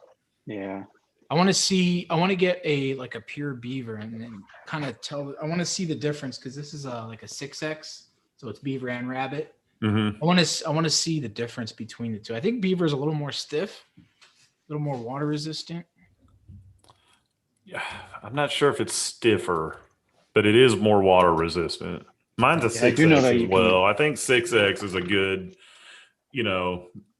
Yeah. I want to get a pure beaver and then kind of I want to see the difference because this is like a 6X, so it's beaver and rabbit. Mm-hmm. I want to see the difference between the two. I think beaver is a little more stiff, a little more water resistant. Yeah, I'm not sure if it's stiffer, but it is more water resistant. Mine's a 6X as well. I think 6X is a good,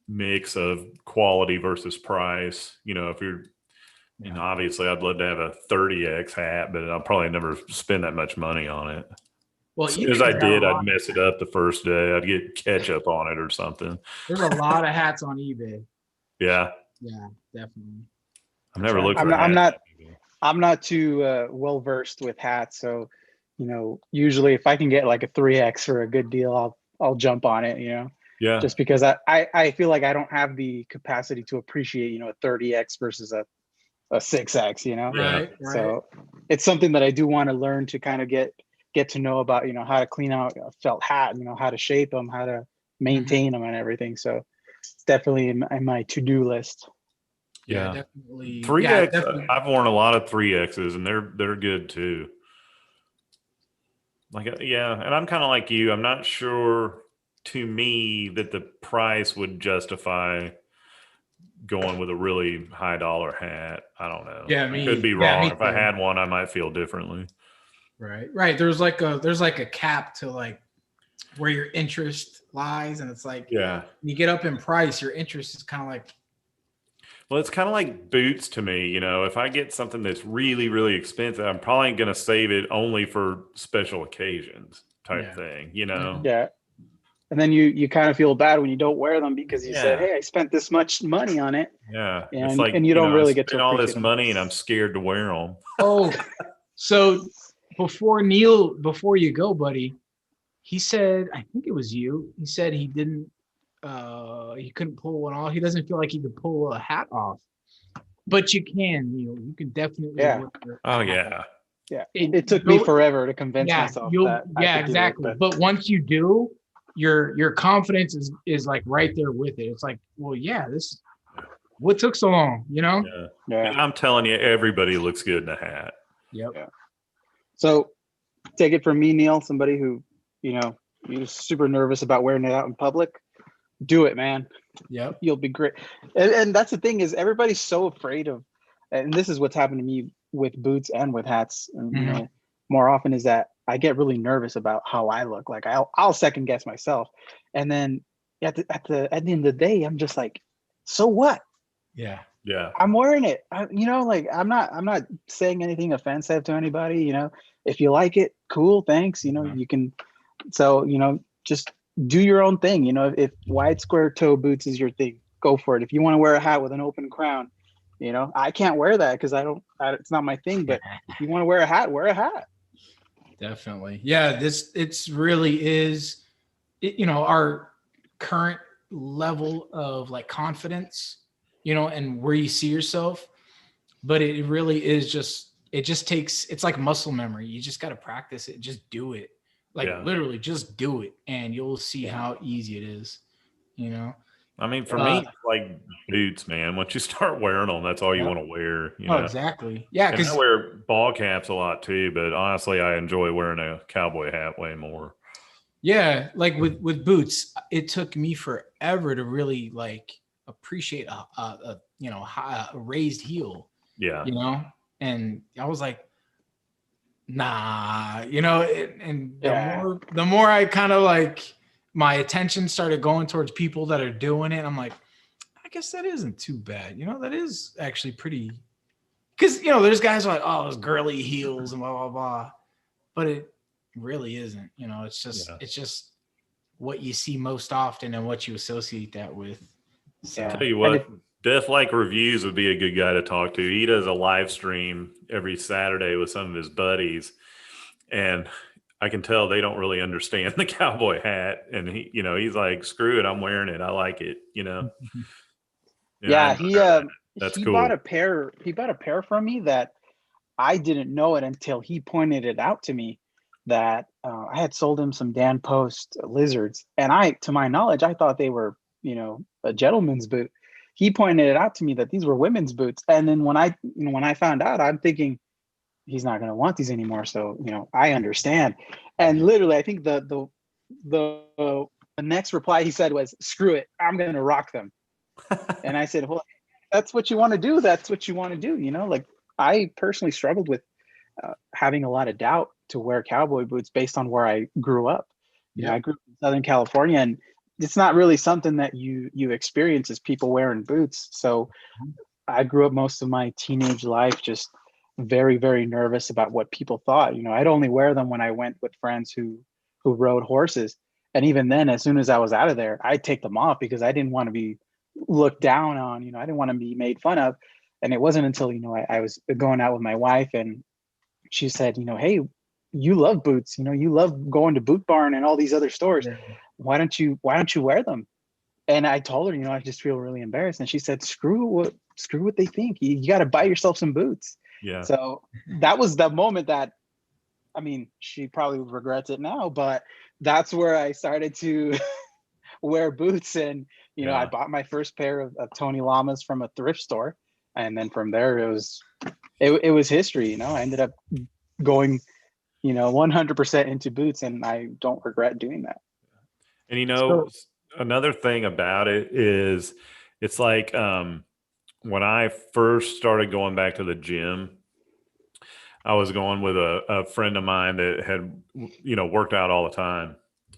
mix of quality versus price. If you're, obviously I'd love to have a 30X hat, but I'll probably never spend that much money on it. Well, as soon as I did, I'd mess it up the first day. I'd get ketchup on it or something. There's a lot of hats on eBay. Yeah. Yeah, definitely. I've never looked for hats. I'm not too well versed with hats, so usually if I can get like a 3X for a good deal, I'll jump on it. Yeah. Just because I feel like I don't have the capacity to appreciate a 30X versus a 6X. Right. So it's something that I do want to learn to kind of get to know about, how to clean out a felt hat, how to shape them, how to maintain them and everything. So it's definitely in my to-do list. Yeah, definitely. 3X. Definitely. I've worn a lot of 3Xs and they're good too. And I'm kind of like you. I'm not sure to me that the price would justify going with a really high dollar hat. I don't know. Yeah, I could be wrong. If I had one, I might feel differently. Right. There's like a cap to like where your interest lies, and it's like when you get up in price, your interest is kind of like. Well, it's kind of like boots to me. If I get something that's really, really expensive, I'm probably going to save it only for special occasions type thing. Yeah. And then you kind of feel bad when you don't wear them because you said, hey, I spent this much money on it. Yeah. And, it's like, and you don't really get to all this money and I'm scared to wear them. Oh, so before you go, buddy, he said, I think it was you. He said he didn't, he couldn't pull one off. He doesn't feel like he could pull a hat off, but you can, Neil. You can definitely. Yeah. Oh yeah. Yeah. It took me forever to convince myself that. Yeah, exactly. But once you do, your confidence is like right there with it. It's like, well, yeah, what took so long, Yeah. And I'm telling you, everybody looks good in a hat. Yep. Yeah. So take it from me, Neil, somebody who, you're super nervous about wearing it out in public. Do it, man. Yep. You'll be great. And that's the thing is everybody's so afraid of, and this is what's happened to me with boots and with hats, and, more often is that I get really nervous about how I look. Like I'll second guess myself. And then at the end of the day, I'm just like, so what? Yeah. Yeah. I'm wearing it. I'm not saying anything offensive to anybody, if you like it, cool, thanks. You can, just do your own thing. If wide square toe boots is your thing, go for it. If you want to wear a hat with an open crown, I can't wear that because it's not my thing, but if you want to wear a hat, wear a hat. Definitely. Yeah. It's really is, our current level of like confidence you know, and where you see yourself. But it really is just, it just takes, it's like muscle memory. You just got to practice it. Just do it. Like literally just do it. And you'll see how easy it is, you know? I mean, for me, it's like boots, man. Once you start wearing them, that's all you want to wear. You know? Exactly. Yeah, because I wear ball caps a lot too, but honestly, I enjoy wearing a cowboy hat way more. Yeah, like with boots, it took me forever to really like appreciate a you know, a raised heel. Yeah, You know, and I was like, nah, you know, and the more I kind of like my attention started going towards people that are doing it, I'm like, I guess that isn't too bad. You know, that is actually pretty, because, you know, there's guys who are like, oh, those girly heels and blah, blah, blah. But it really isn't, you know, it's just what you see most often and what you associate that with. So. I'll tell you what, Death Like Reviews would be a good guy to talk to. He does a live stream every Saturday with some of his buddies, and I can tell they don't really understand the cowboy hat. And he, you know, he's like, "Screw it, I'm wearing it. I like it." You know. Yeah, that's he cool. bought a pair. He bought a pair from me that I didn't know it until he pointed it out to me. That I had sold him some Dan Post lizards, and to my knowledge, I thought they were, you know, a gentleman's boot. He pointed it out to me that these were women's boots, and then when I found out, I'm thinking he's not going to want these anymore. So, you know, I understand. And literally, I think the next reply he said was, "Screw it, I'm going to rock them." And I said, "Well, that's what you want to do. That's what you want to do." You know, like I personally struggled with having a lot of doubt to wear cowboy boots based on where I grew up. You know, I grew up in Southern California, and it's not really something that you experience as people wearing boots. So I grew up most of my teenage life just very, very nervous about what people thought. You know, I'd only wear them when I went with friends who rode horses. And even then, as soon as I was out of there, I'd take them off because I didn't want to be looked down on. You know, I didn't want to be made fun of. And it wasn't until, you know, I was going out with my wife and she said, you know, "Hey, you love boots, you know, you love going to Boot Barn and all these other stores. Why don't you wear them?" And I told her, you know, I just feel really embarrassed. And she said, screw what they think. You got to buy yourself some boots. Yeah. So that was the moment that, I mean, she probably regrets it now, but that's where I started to wear boots. And, you know, I bought my first pair of Tony Lamas from a thrift store. And then from there, it was history. You know, I ended up going, you know, 100% into boots, and I don't regret doing that. And, you know, another thing about it is it's like when I first started going back to the gym, I was going with a friend of mine that had, you know, worked out all the time.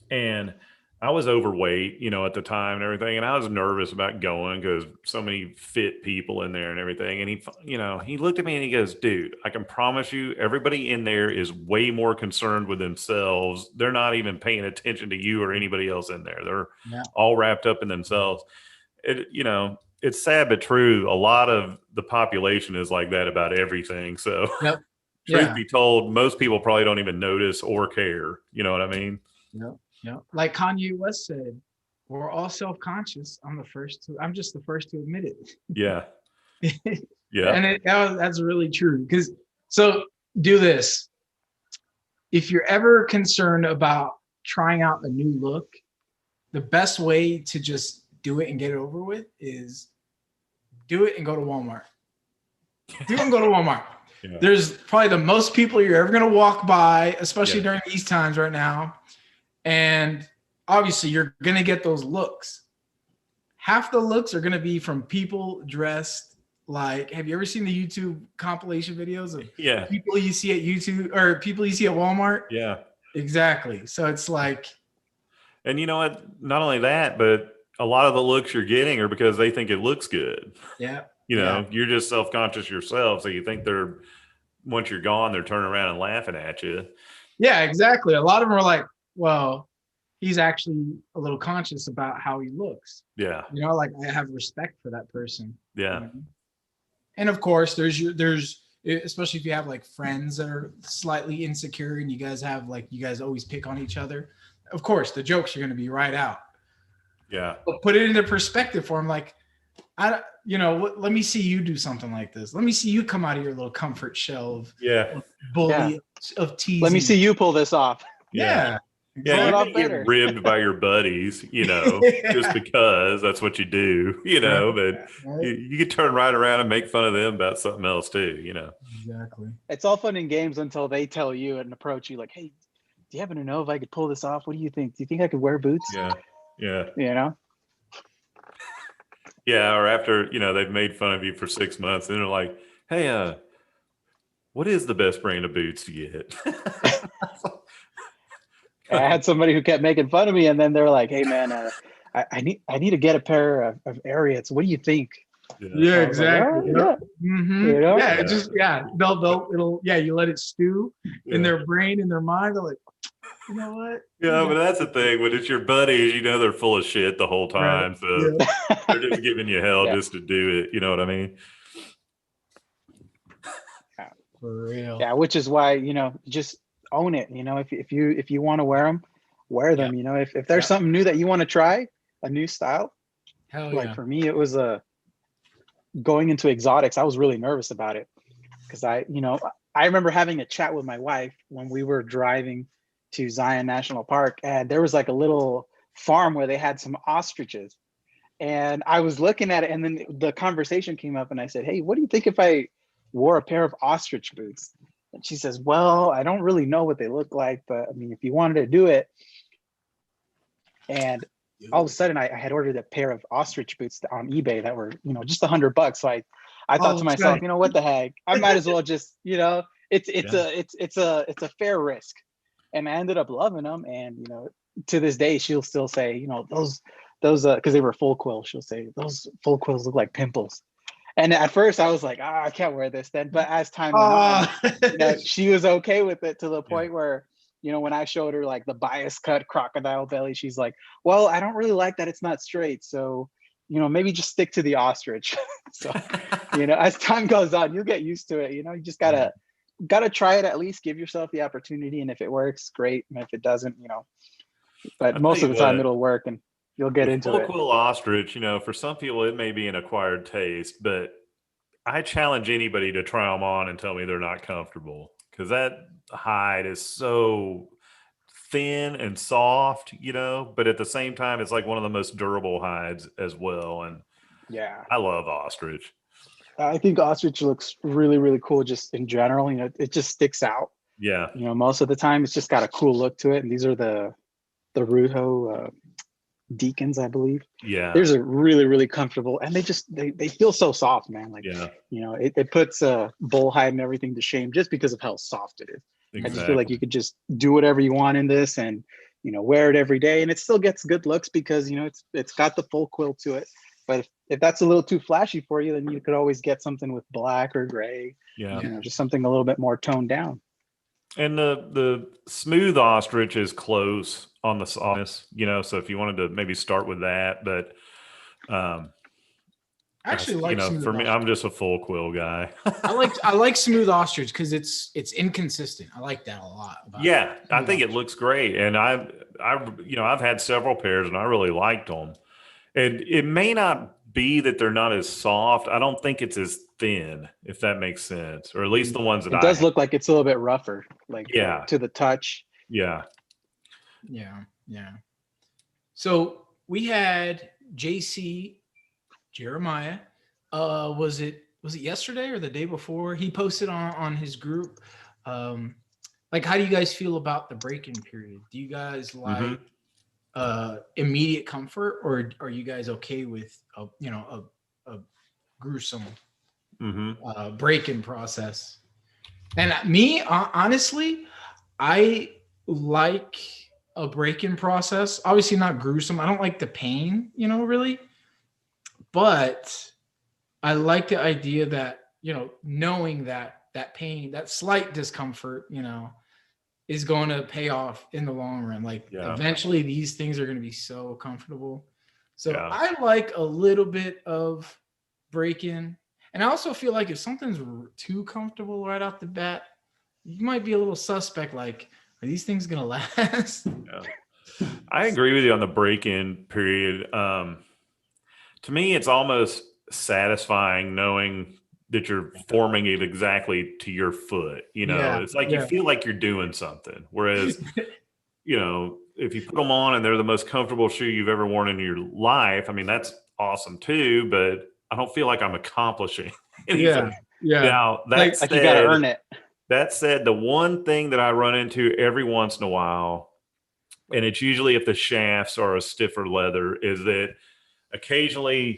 And I was overweight, you know, at the time and everything. And I was nervous about going because so many fit people in there and everything. And he, you know, he looked at me and he goes, "Dude, I can promise you everybody in there is way more concerned with themselves. They're not even paying attention to you or anybody else in there. They're all wrapped up in themselves." You know, it's sad but true. A lot of the population is like that about everything. So truth be told, most people probably don't even notice or care. You know what I mean? Yeah. Like Kanye West said, we're all self-conscious. I'm just the first to admit it. Yeah. Yeah. And that's really true. So do this. If you're ever concerned about trying out a new look, the best way to just do it and get it over with is do it and go to Walmart. Do it and go to Walmart. Yeah. There's probably the most people you're ever going to walk by, especially during these times right now. And obviously you're going to get those looks. Half the looks are going to be from people dressed like, have you ever seen the YouTube compilation videos of people you see at YouTube or people you see at Walmart? Yeah, exactly. So it's like, and you know what? Not only that, but a lot of the looks you're getting are because they think it looks good. Yeah. You know, you're just self-conscious yourself. So you think once you're gone, they're turning around and laughing at you. Yeah, exactly. A lot of them are like, well, he's actually a little conscious about how he looks. Yeah. You know, like I have respect for that person. Yeah. You know? And of course, there's especially if you have like friends that are slightly insecure and you guys always pick on each other. Of course, the jokes are going to be right out. Yeah. But put it into perspective for him. Like, let me see you do something like this. Let me see you come out of your little comfort shell of bully of teasing. Let me see you pull this off. Yeah. Yeah, Pull it you off may get better. ribbed by your buddies, just because that's what you do, but you could turn right around and make fun of them about something else too, Exactly. It's all fun in games until they tell you and approach you like, hey, do you happen to know if I could pull this off? What do you think? Do you think I could wear boots? Yeah. Yeah. Yeah. Or after, they've made fun of you for 6 months and they're like, hey, what is the best brand of boots to get? I had somebody who kept making fun of me, and then they're like, "Hey, man, I need to get a pair of Ariats. What do you think?" Yeah, exactly. Like, You let it stew in their brain, in their mind. They're like, you know what? Yeah, but that's the thing. When it's your buddies, they're full of shit the whole time. Right. So they're just giving you hell just to do it. You know what I mean? For real. Yeah, which is why, just own it. If you want to wear them, wear them. If there's something new that you want to try, a new style. Hell like for me, it was going into exotics. I was really nervous about it because I remember having a chat with my wife when we were driving to Zion National Park, and there was like a little farm where they had some ostriches, and I was looking at it, and then the conversation came up, and I said, "Hey, what do you think if I wore a pair of ostrich boots?" And she says, "Well, I don't really know what they look like, but I mean, if you wanted to do it." And all of a sudden, I had ordered a pair of ostrich boots on eBay that were, just $100. So I thought to myself, what the heck? I might as well just, it's a fair risk. And I ended up loving them. And to this day, she'll still say, those because they were full quill. She'll say those full quills look like pimples. And at first, I was like, I can't wear this then. But as time went on, she was okay with it to the point where, when I showed her like the bias cut crocodile belly, she's like, well, I don't really like that it's not straight. So, maybe just stick to the ostrich. So, as time goes on, you'll get used to it. You just gotta try it, at least give yourself the opportunity. And if it works, great. And if it doesn't, but most of the time it'll work and you'll get into it. Full quill ostrich, for some people it may be an acquired taste, but I challenge anybody to try them on and tell me they're not comfortable, because that hide is so thin and soft, but at the same time, it's like one of the most durable hides as well. And I love ostrich. I think ostrich looks really, really cool just in general. It just sticks out. Yeah. Most of the time it's just got a cool look to it. And these are the Ruho Deacons, I believe. Yeah. There's a really, really comfortable, and they feel so soft, man. Like, it puts bull hide and everything to shame just because of how soft it is. Exactly. I just feel like you could just do whatever you want in this and, wear it every day, and it still gets good looks because, it's got the full quill to it. But if that's a little too flashy for you, then you could always get something with black or gray. Yeah. Just something a little bit more toned down. And the smooth ostrich is close on the softness, so if you wanted to maybe start with that, but I actually like for me, I'm just a full quill guy. I like smooth ostrich because it's inconsistent. I like that a lot. I think it looks great, and I've had several pairs and I really liked them. And it may not be that they're not as soft. I don't think it's as thin, if that makes sense, or at least the ones that it does look like it's a little bit rougher, like to the touch. Yeah. So we had JC Jeremiah. Was it yesterday or the day before? He posted on his group. Like, how do you guys feel about the break-in period? Do you guys like immediate comfort, or are you guys okay with a gruesome break-in process? And me, honestly, I like a break-in process. Obviously not gruesome. I don't like the pain, really, but I like the idea that, knowing that pain, that slight discomfort, is going to pay off in the long run. Like, eventually these things are going to be so comfortable. So I like a little bit of break-in. And I also feel like if something's too comfortable right off the bat, you might be a little suspect. Like, are these things going to last? I agree with you on the break-in period. To me, it's almost satisfying knowing that you're forming it exactly to your foot. You know, Yeah, it's like you yeah. feel like you're doing something. Whereas, you know, if you put them on and they're the most comfortable shoe you've ever worn in your life, I mean, that's awesome too, but I don't feel like I'm accomplishing anything. Yeah, yeah. Now, Like, Like you got to earn it. that said, the one thing that I run into every once in a while, and it's usually if the shafts are a stiffer leather, is that occasionally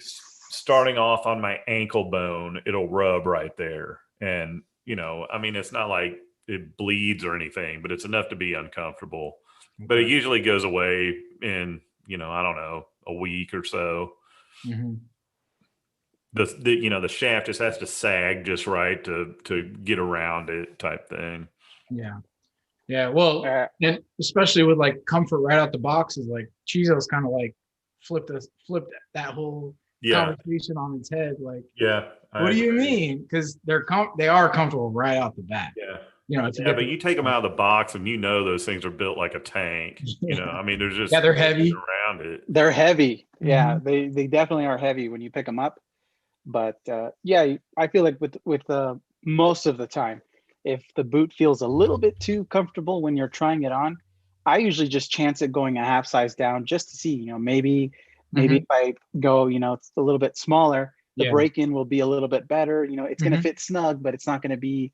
starting off on my ankle bone, it'll rub right there. And, you know, I mean, it's not like it bleeds or anything, but it's enough to be uncomfortable. But it usually goes away in, you know, I don't know, a week or so. mhm. The you know, the shaft just has to sag just right to get around it type thing. Yeah. Yeah. Well, Uh, and especially with like comfort right out the box is like Chizo's kind of like flipped that whole Yeah. conversation on its head. Like, Yeah. what do you mean? Because they are comfortable right out the bat. Yeah. You know, to Yeah, get but you take them out of the box and you know those things are built like a tank. You know, I mean, there's just yeah, they're heavy. around it. they're heavy. Yeah, Mhm. they definitely are heavy when you pick them up. But yeah, I feel like with most of the time, if the boot feels a little bit too comfortable when you're trying it on, I usually just chance it going a half size down just to see. You know, maybe if Mhm. I go, you know, it's a little bit smaller, the Yeah. break in will be a little bit better. You know, it's going to Mhm. fit snug, but it's not going to be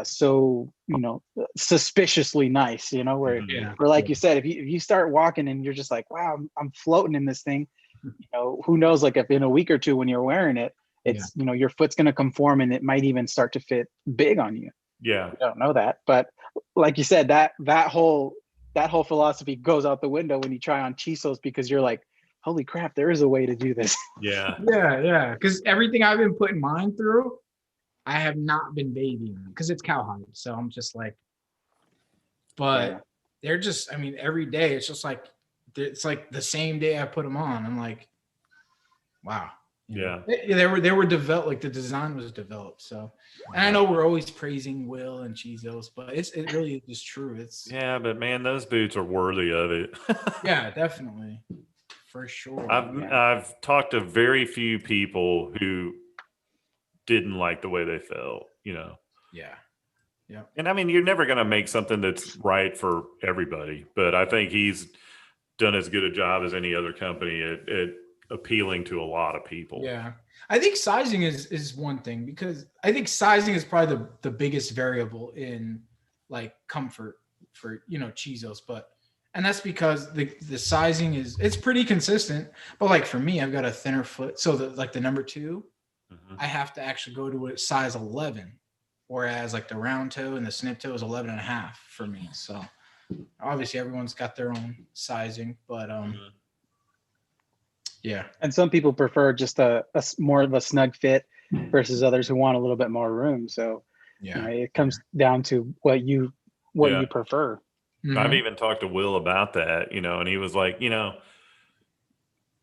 so, you know, suspiciously nice. You know, where Mhm. Yeah. like you said, if you start walking and you're just like, wow, I'm floating in this thing, you know, who knows, like if in a week or two when you're wearing it, Yeah. it's, you know, your foot's going to conform and it might even start to fit big on you. Yeah. You don't know that, but like you said, that whole philosophy goes out the window when you try on chisos, because you're like, holy crap, there is a way to do this. Yeah. Yeah. Yeah. Because everything I've been putting mine through, I have not been babying because it's cowhide. So I'm just like, Yeah. but they're just, I mean, every day it's like the same day I put them on. I'm like, wow. You know, Yeah. they were developed, like the design was developed. So, and I know we're always praising Will and Chizos, but it really is just true. It's Yeah, but man, those boots are worthy of it. yeah, definitely, for sure. I've talked to very few people who didn't like the way they felt, you know. Yeah, yeah, And I mean, you're never going to make something that's right for everybody, but I think he's done as good a job as any other company at appealing to a lot of people. yeah. I think sizing is one thing, because I think sizing is probably the biggest variable in like comfort for, you know, Chizos, but and that's because the sizing it's pretty consistent. But like for me, I've got a thinner foot, so the number 2, Mhm. I have to actually go to a size 11, whereas like the round toe and the snip toe is 11 and a half for me. So obviously everyone's got their own sizing, but Mhm. yeah, And some people prefer just a more of a snug fit versus others who want a little bit more room. So, you yeah. know, it comes down to what you Yeah. prefer. I've Mhm. even talked to Will about that, you know, and he was like, you know,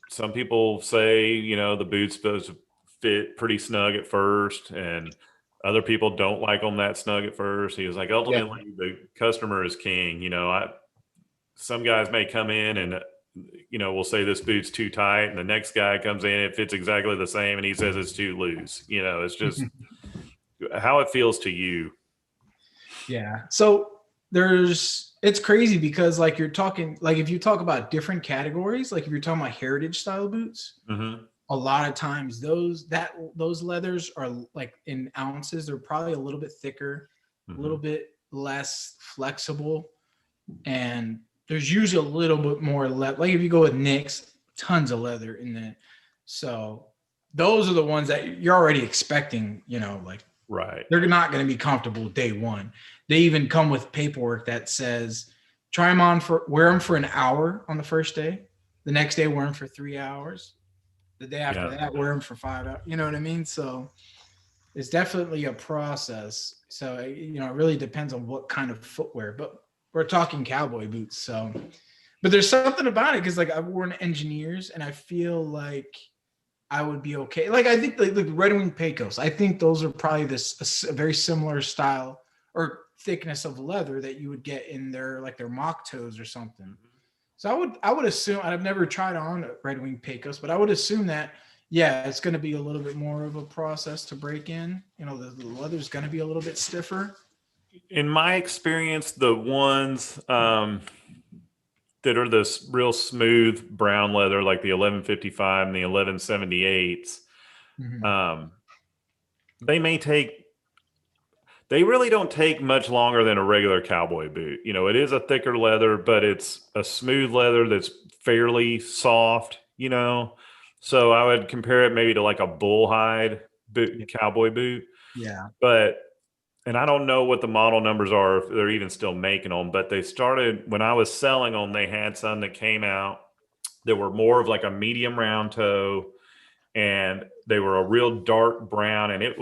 some people say, you know, the boot's supposed to fit pretty snug at first, and other people don't like them that snug at first. He was like, Yeah. ultimately, the customer is king. You know, some guys may come in and, you know, we'll say this boot's too tight, and the next guy comes in, it fits exactly the same, and he says it's too loose. You know, it's just how it feels to you. Yeah. So it's crazy because like you're talking, like if you talk about different categories, like if you're talking about heritage style boots, Mm-hmm. a lot of times those leathers are like in ounces, they're probably a little bit thicker, a Mm-hmm. little bit less flexible, and there's usually a little bit more leather. Like if you go with Nick's, tons of leather in there. So those are the ones that you're already expecting, you know, like Right. they're not going to be comfortable day one. They even come with paperwork that says wear them for an hour on the first day. The next day, wear them for 3 hours. The day after Yeah. that, wear them for 5 hours. You know what I mean? So it's definitely a process. So, you know, it really depends on what kind of footwear, but we're talking cowboy boots. So, but there's something about it, because like I've worn engineers and I feel like I would be okay. Like I think the Red Wing Pecos, I think those are probably a very similar style or thickness of leather that you would get in their mock toes or something. So I would assume, I've never tried on Red Wing Pecos, but I would assume that Yeah, it's going to be a little bit more of a process to break in. You know, the leather's going to be a little bit stiffer. In my experience, the ones that are this real smooth brown leather, like the 1155 and the 1178s, Mhm. they may take. They really don't take much longer than a regular cowboy boot. You know, it is a thicker leather, but it's a smooth leather that's fairly soft. You know, so I would compare it maybe to like a bull hide boot, cowboy boot. Yeah. But and I don't know what the model numbers are, if they're even still making them, but they started when I was selling them, they had some that came out that were more of like a medium round toe, and they were a real dark brown, and it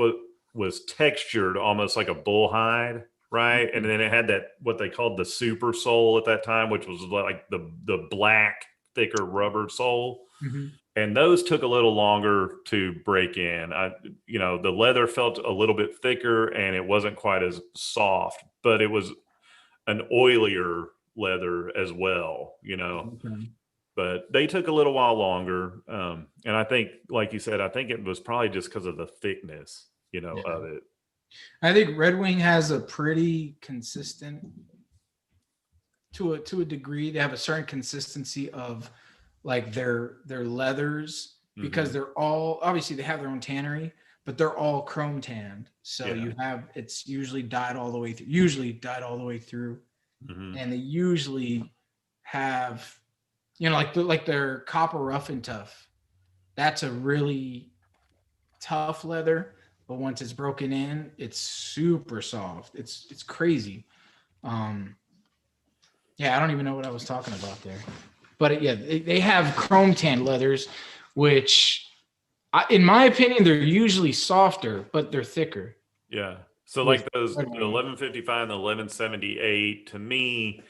was textured almost like a bull hide, right? And then it had that what they called the super sole at that time, which was like the black thicker rubber sole. Mm-hmm. And those took a little longer to break in. The leather felt a little bit thicker and it wasn't quite as soft, but it was an oilier leather as well, Okay. but they took a little while longer. And I think, like you said, I think it was probably just because of the thickness, of it. I think Red Wing has a pretty consistent, to a degree. They have a certain consistency of like their leathers, because they're all, obviously they have their own tannery, but they're all chrome tanned. So it's usually dyed all the way through. Mm-hmm. And they usually have, like their copper rough and tough. That's a really tough leather, but once it's broken in, it's super soft. It's crazy. Yeah, I don't even know what I was talking about there. But they have chrome tan leathers, which, in my opinion, they're usually softer, but they're thicker. Yeah. So like those, the 1155 and the 1178, to me,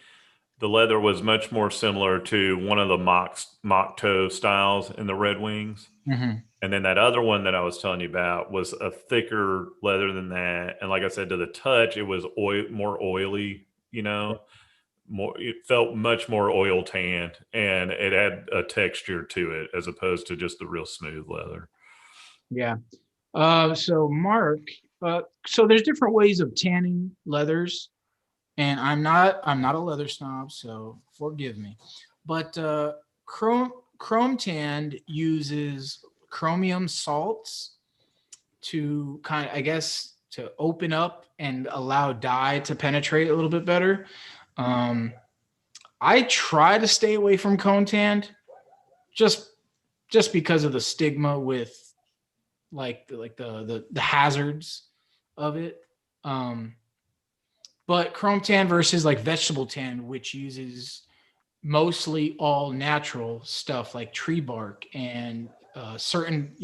the leather was much more similar to one of the mock toe styles in the Red Wings. Mm-hmm. And then that other one that I was telling you about was a thicker leather than that. And like I said, to the touch, it was more oily, more, it felt much more oil tanned, and it had a texture to it as opposed to just the real smooth leather. Yeah. So Mark, so there's different ways of tanning leathers, and I'm not a leather snob, so forgive me. But chrome tanned uses chromium salts to kind of, I guess, to open up and allow dye to penetrate a little bit better. I try to stay away from cone tanned, just because of the stigma with like the hazards of it. But chrome tan versus like vegetable tan, which uses mostly all natural stuff like tree bark and certain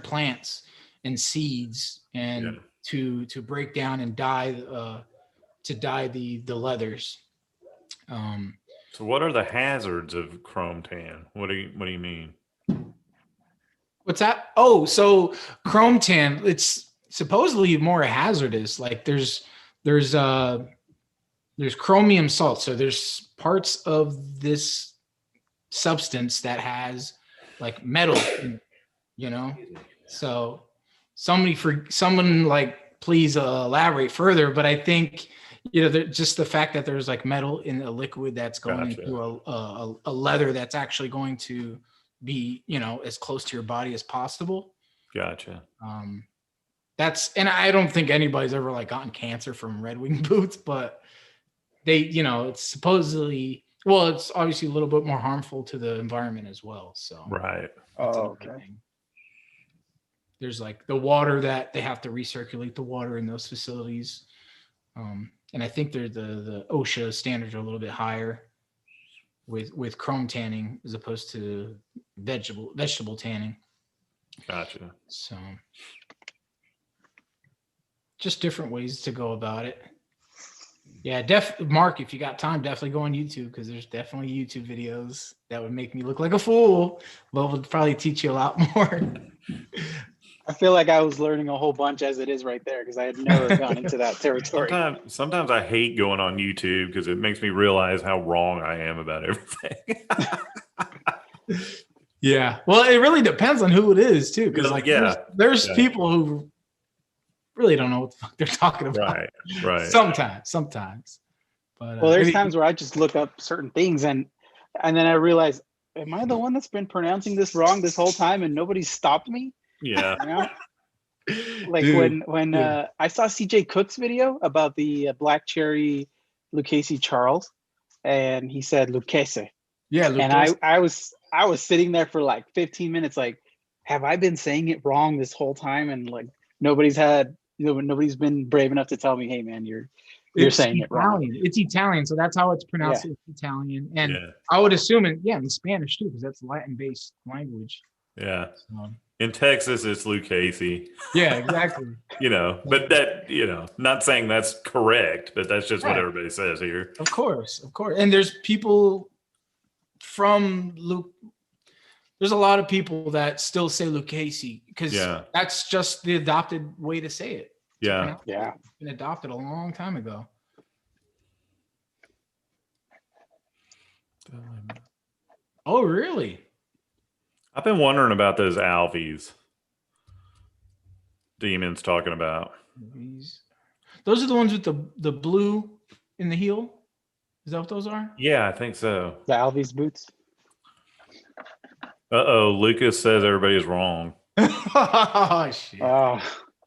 plants and seeds, and to break down and dye the leathers. So what are the hazards of chrome tan? What do you mean? What's that? Oh, so chrome tan, it's supposedly more hazardous. Like there's chromium salt. So there's parts of this substance that has like metal in it, So someone like, please elaborate further. But I think, just the fact that there's like metal in a liquid that's going into a leather that's actually going to be, as close to your body as possible. Gotcha. And I don't think anybody's ever like gotten cancer from Red Wing boots, but they, it's supposedly, well, it's obviously a little bit more harmful to the environment as well. So right. Okay. There's like the water that they have to recirculate the water in those facilities. And I think the OSHA standards are a little bit higher with chrome tanning as opposed to vegetable tanning. Gotcha. So just different ways to go about it. Yeah, Mark, if you got time, definitely go on YouTube, because there's definitely YouTube videos that would make me look like a fool, but would probably teach you a lot more. I feel like I was learning a whole bunch as it is right there, because I had never gone into that territory. Sometimes I hate going on YouTube because it makes me realize how wrong I am about everything. Yeah. Well, it really depends on who it is too, because like there's people who really don't know what the fuck they're talking about. Right. Sometimes. But well, there's times where I just look up certain things and then I realize, am I the one that's been pronouncing this wrong this whole time and nobody's stopped me? Yeah. You know? Like when I saw CJ Cook's video about the black cherry Lucchese Charles, and he said Lucchese. Yeah, Lucchese. And I was sitting there for like 15 minutes, like, have I been saying it wrong this whole time? And like nobody's been brave enough to tell me, hey man, you're saying Italian. it wrong. It's Italian, so that's how it's pronounced. Yeah. It's Italian, and I would assume in Spanish too, because that's Latin-based language. Yeah. In Texas, it's Lucchese. Yeah, exactly. But that, not saying that's correct, but that's just what everybody says here. Of course. And there's people from there's a lot of people that still say Lucchese because that's just the adopted way to say it. Yeah. It's been adopted a long time ago. Oh, really? I've been wondering about those Alvies Demon's talking about. Those are the ones with the blue in the heel? Is that what those are? Yeah, I think so. The Alvies boots. Uh-oh, Lucas says everybody is wrong. Oh, shit.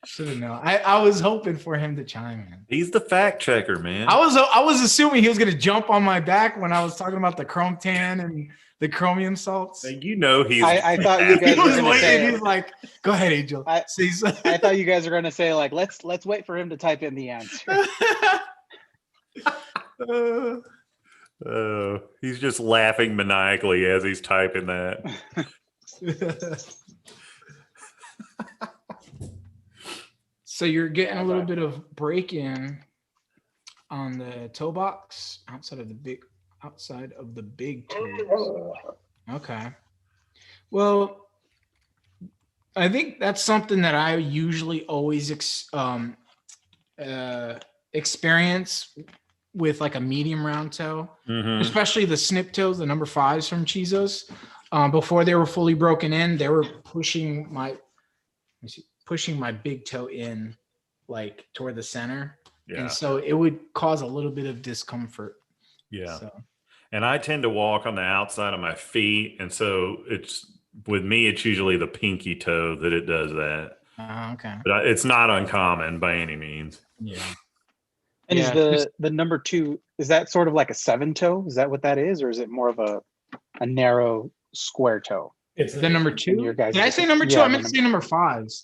Should have known. I was hoping for him to chime in. He's the fact checker, man. I was assuming he was going to jump on my back when I was talking about the chrome tan and the chromium salts. He's. I thought you guys were going to say. He was like, "Go ahead, Angel." I thought you guys were going to say like, "Let's wait for him to type in the answer." He's just laughing maniacally as he's typing that. So you're getting a little bit of break-in on the toe box outside of the big toes. Okay. Well, I think that's something that I usually always experience with like a medium round toe, especially the snip toes, the number 5s from Chizos. Before they were fully broken in, they were pushing my big toe in like toward the center. Yeah. And so it would cause a little bit of discomfort. Yeah. And I tend to walk on the outside of my feet. And so with me, it's usually the pinky toe that it does that. Okay. But it's not uncommon by any means. Yeah. And is the number 2, is that sort of like a 7 toe? Is that what that is? Or is it more of a narrow square toe? It's the number 2. Did I say number 2? I meant to say number 5s.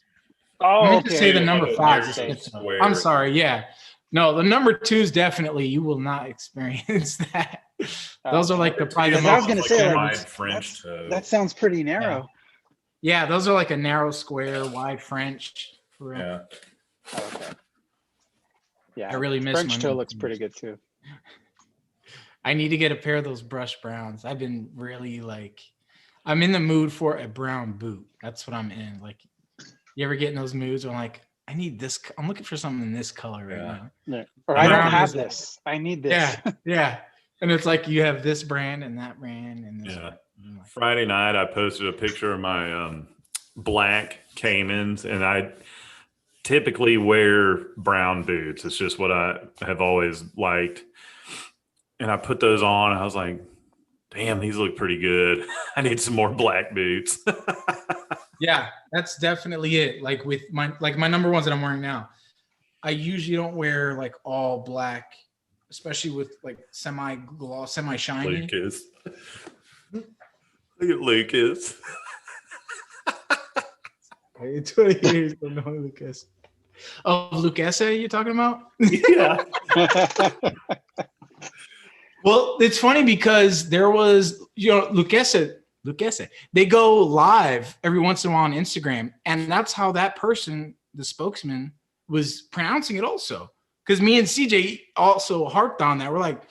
Oh, I meant to say the number 5s. I'm sorry. Yeah. No, the number 2s definitely you will not experience that. Those are like probably the most. I was going to say wide French toe. That sounds pretty narrow. Yeah, those are like a narrow square, wide French. Yeah. Oh, okay. Yeah, I really miss French toe looks pretty good too. I need to get a pair of those brushed browns. I've been really I'm in the mood for a brown boot. That's what I'm in. Like, you ever get in those moods where I'm like, I need this. I'm looking for something in this color right now. Yeah. Or I don't have this. I need this. Yeah. And it's like you have this brand and that brand and this. Yeah. Friday night, I posted a picture of my black Caymans, and I typically wear brown boots. It's just what I have always liked. And I put those on, and I was like, damn, these look pretty good. I need some more black boots. Yeah, that's definitely it. Like with my number 1s that I'm wearing now, I usually don't wear like all black, especially with like semi-gloss, semi-shiny. Lucas. Look at Lucas. It's 20 years to know Lucas. Oh, Lucas, you talking about? Yeah. Well, it's funny because there was, Lucas, they go live every once in a while on Instagram. And that's how that person, the spokesman, was pronouncing it also. Because me and CJ also harped on that. We're like,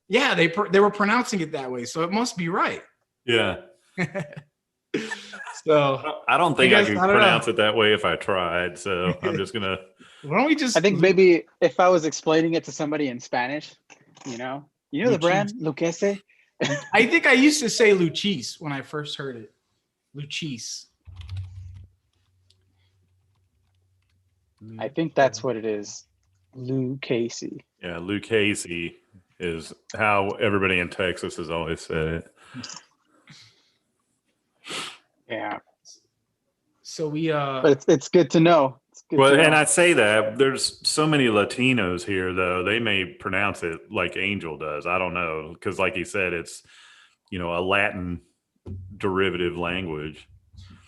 yeah, they were pronouncing it that way. So it must be right. Yeah. So I don't think I could pronounce it that way if I tried. So I'm just gonna. Why don't we just? I think maybe if I was explaining it to somebody in Spanish, the brand Lucchese. I think I used to say Luchis when I first heard it. Luchese. I think that's what it is. Lou Casey. Yeah, Lou Casey is how everybody in Texas has always said it. Yeah. So we But it's good to know. It's good Well, to and know. I say that there's so many Latinos here, though they may pronounce it like Angel does. I don't know, because like he said, it's a Latin derivative language.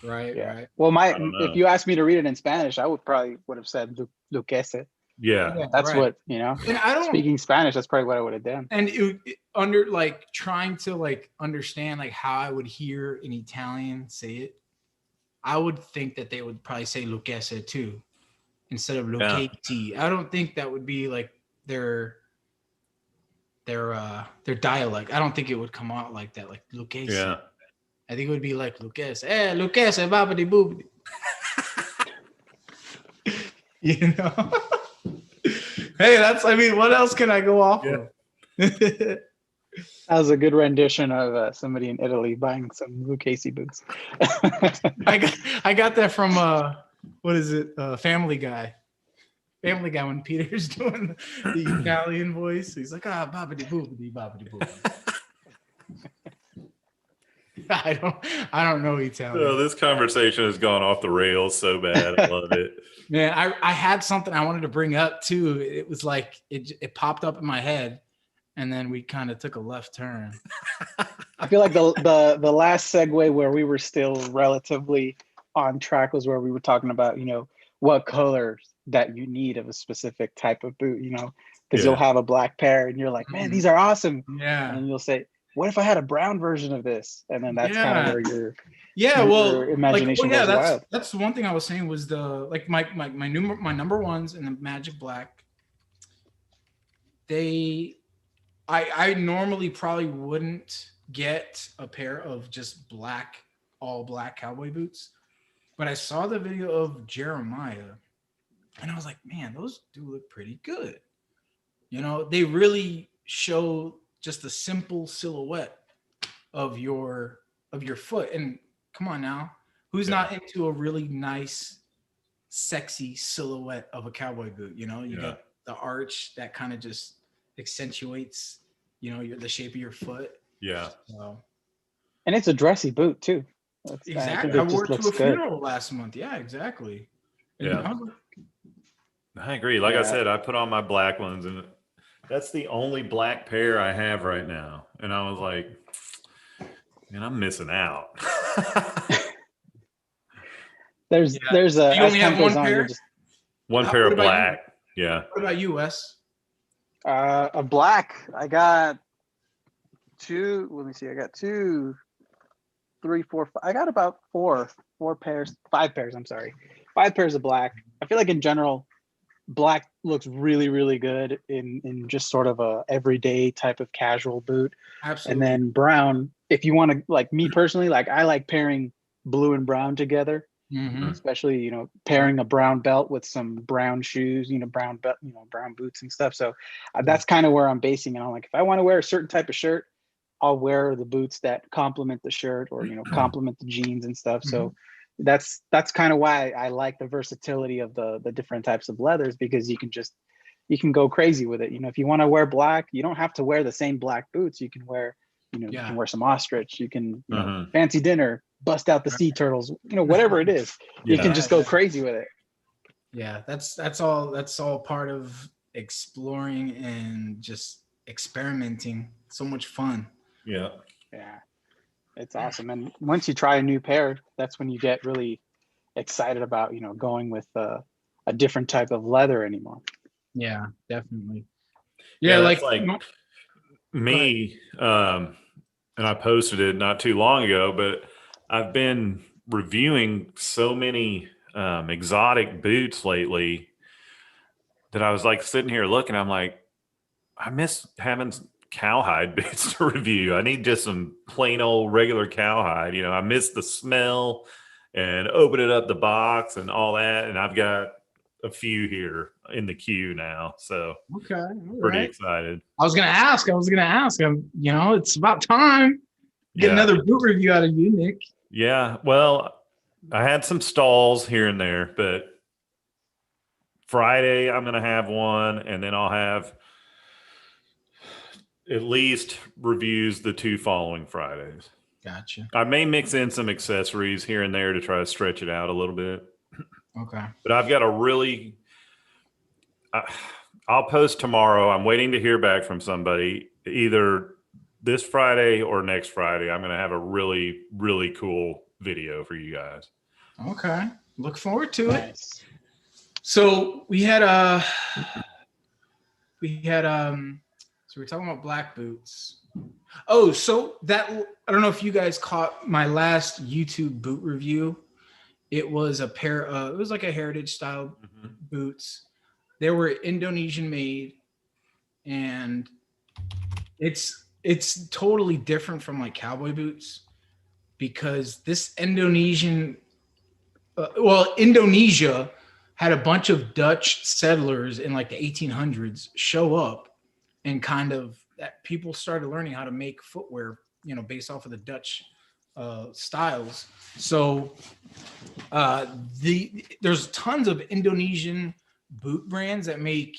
right. Well, I don't know. if you asked me to read it in Spanish, I would have said Luquese. Yeah. That's right. what, And I don't speaking Spanish, that's probably what I would have done. And under like trying to like understand like how I would hear an Italian say it, I would think that they would probably say Lucchese too, instead of Lucchese. I don't think that would be like their dialect. I don't think it would come out like that, like Lucchese. Yeah. I think it would be like Lucchese. Hey, Lucchese, babidi boobidi. You know? Hey, what else can I go off of? That was a good rendition of somebody in Italy buying some Lucchese boots. I got that from what is it? Family Guy. Family Guy, when Peter's doing the Italian voice, he's like, babidi boobidi, babidi boobidi. I don't know Italian. So this conversation has gone off the rails so bad. I love it. Man, I had something I wanted to bring up too. It was like it popped up in my head, and then we kind of took a left turn. I feel like the last segue where we were still relatively on track was where we were talking about, what colors that you need of a specific type of boot, because you'll have a black pair and you're like, man, these are awesome. Yeah. And you'll say, what if I had a brown version of this? And then that's kind of where your imagination goes wild. That's one thing I was saying was my number ones in the Magic Black. I normally probably wouldn't get a pair of just all black cowboy boots, but I saw the video of Jeremiah and I was like, man, those do look pretty good. They really show just a simple silhouette of your foot. And come on now, who's not into a really nice, sexy silhouette of a cowboy boot? You got the arch that kind of just accentuates, the shape of your foot. Yeah. And it's a dressy boot too. Exactly. I wore it to a funeral last month. Yeah, exactly. Yeah. I agree. Like I said, I put on my black ones and that's the only black pair I have right now. And I was like, man, I'm missing out. There's a, you only have one pair? One pair of black. Yeah. What about you, Wes? A black. I got two. Let me see. I got 2, 3, 4. I got about 5 pairs. I'm sorry. 5 pairs of black. I feel like in general, black looks really, really good in just sort of a everyday type of casual boot. Absolutely. And then brown, if you want to, like me personally, like I like pairing blue and brown together. Mm-hmm. Especially, pairing a brown belt with some brown shoes, brown belt, brown boots and stuff. So that's kind of where I'm basing it on. Like, if I want to wear a certain type of shirt, I'll wear the boots that complement the shirt or, complement the jeans and stuff. Mm-hmm. So that's kind of why I like the versatility of the different types of leathers, because you can go crazy with it. If you want to wear black, you don't have to wear the same black boots. You can wear, you can wear some ostrich, you can fancy dinner, bust out the sea turtles, whatever it is, you can just go crazy with it. Yeah, that's all part of exploring and just experimenting. So much fun. Yeah. It's awesome. And once you try a new pair, that's when you get really excited about, going with a different type of leather anymore. Yeah, definitely. Yeah, like me, and I posted it not too long ago, but I've been reviewing so many exotic boots lately that I was like sitting here looking, I'm like, I miss having cowhide boots to review. I need just some plain old regular cowhide. I miss the smell and opening up the box and all that. And I've got a few here in the queue now. So pretty excited. I was gonna ask. It's about time. Get another boot review out of you, Nick. Yeah. Well, I had some stalls here and there, but Friday I'm going to have one, and then I'll have at least reviews the 2 following Fridays. Gotcha. I may mix in some accessories here and there to try to stretch it out a little bit. Okay. But I've got a really, I'll post tomorrow. I'm waiting to hear back from somebody either this Friday or next Friday. I'm going to have a really, really cool video for you guys. Okay. Look forward to it. Nice. So so we're talking about black boots. Oh, so that, I don't know if you guys caught my last YouTube boot review. It was a pair of, it was like a heritage style boots. They were Indonesian made, and it's totally different from like cowboy boots, because this Indonesian, Indonesia had a bunch of Dutch settlers in like the 1800s show up, and kind of that people started learning how to make footwear, based off of the Dutch styles. So there's tons of Indonesian boot brands that make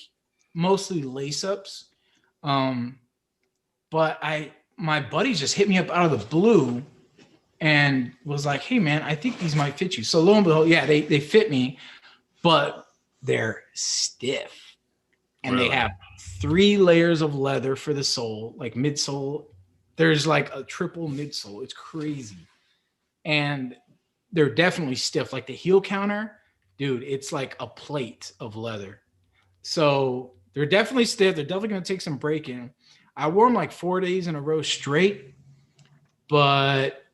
mostly lace ups. But my buddy just hit me up out of the blue and was like, "Hey man, I think these might fit you." So lo and behold, yeah, they fit me, but they're stiff. And Really? They have 3 layers of leather for the sole, like midsole. There's like a triple midsole. It's crazy. And they're definitely stiff. Like the heel counter, dude, it's like a plate of leather. So they're definitely stiff. They're definitely going to take some breaking. I wore them like 4 days in a row straight, but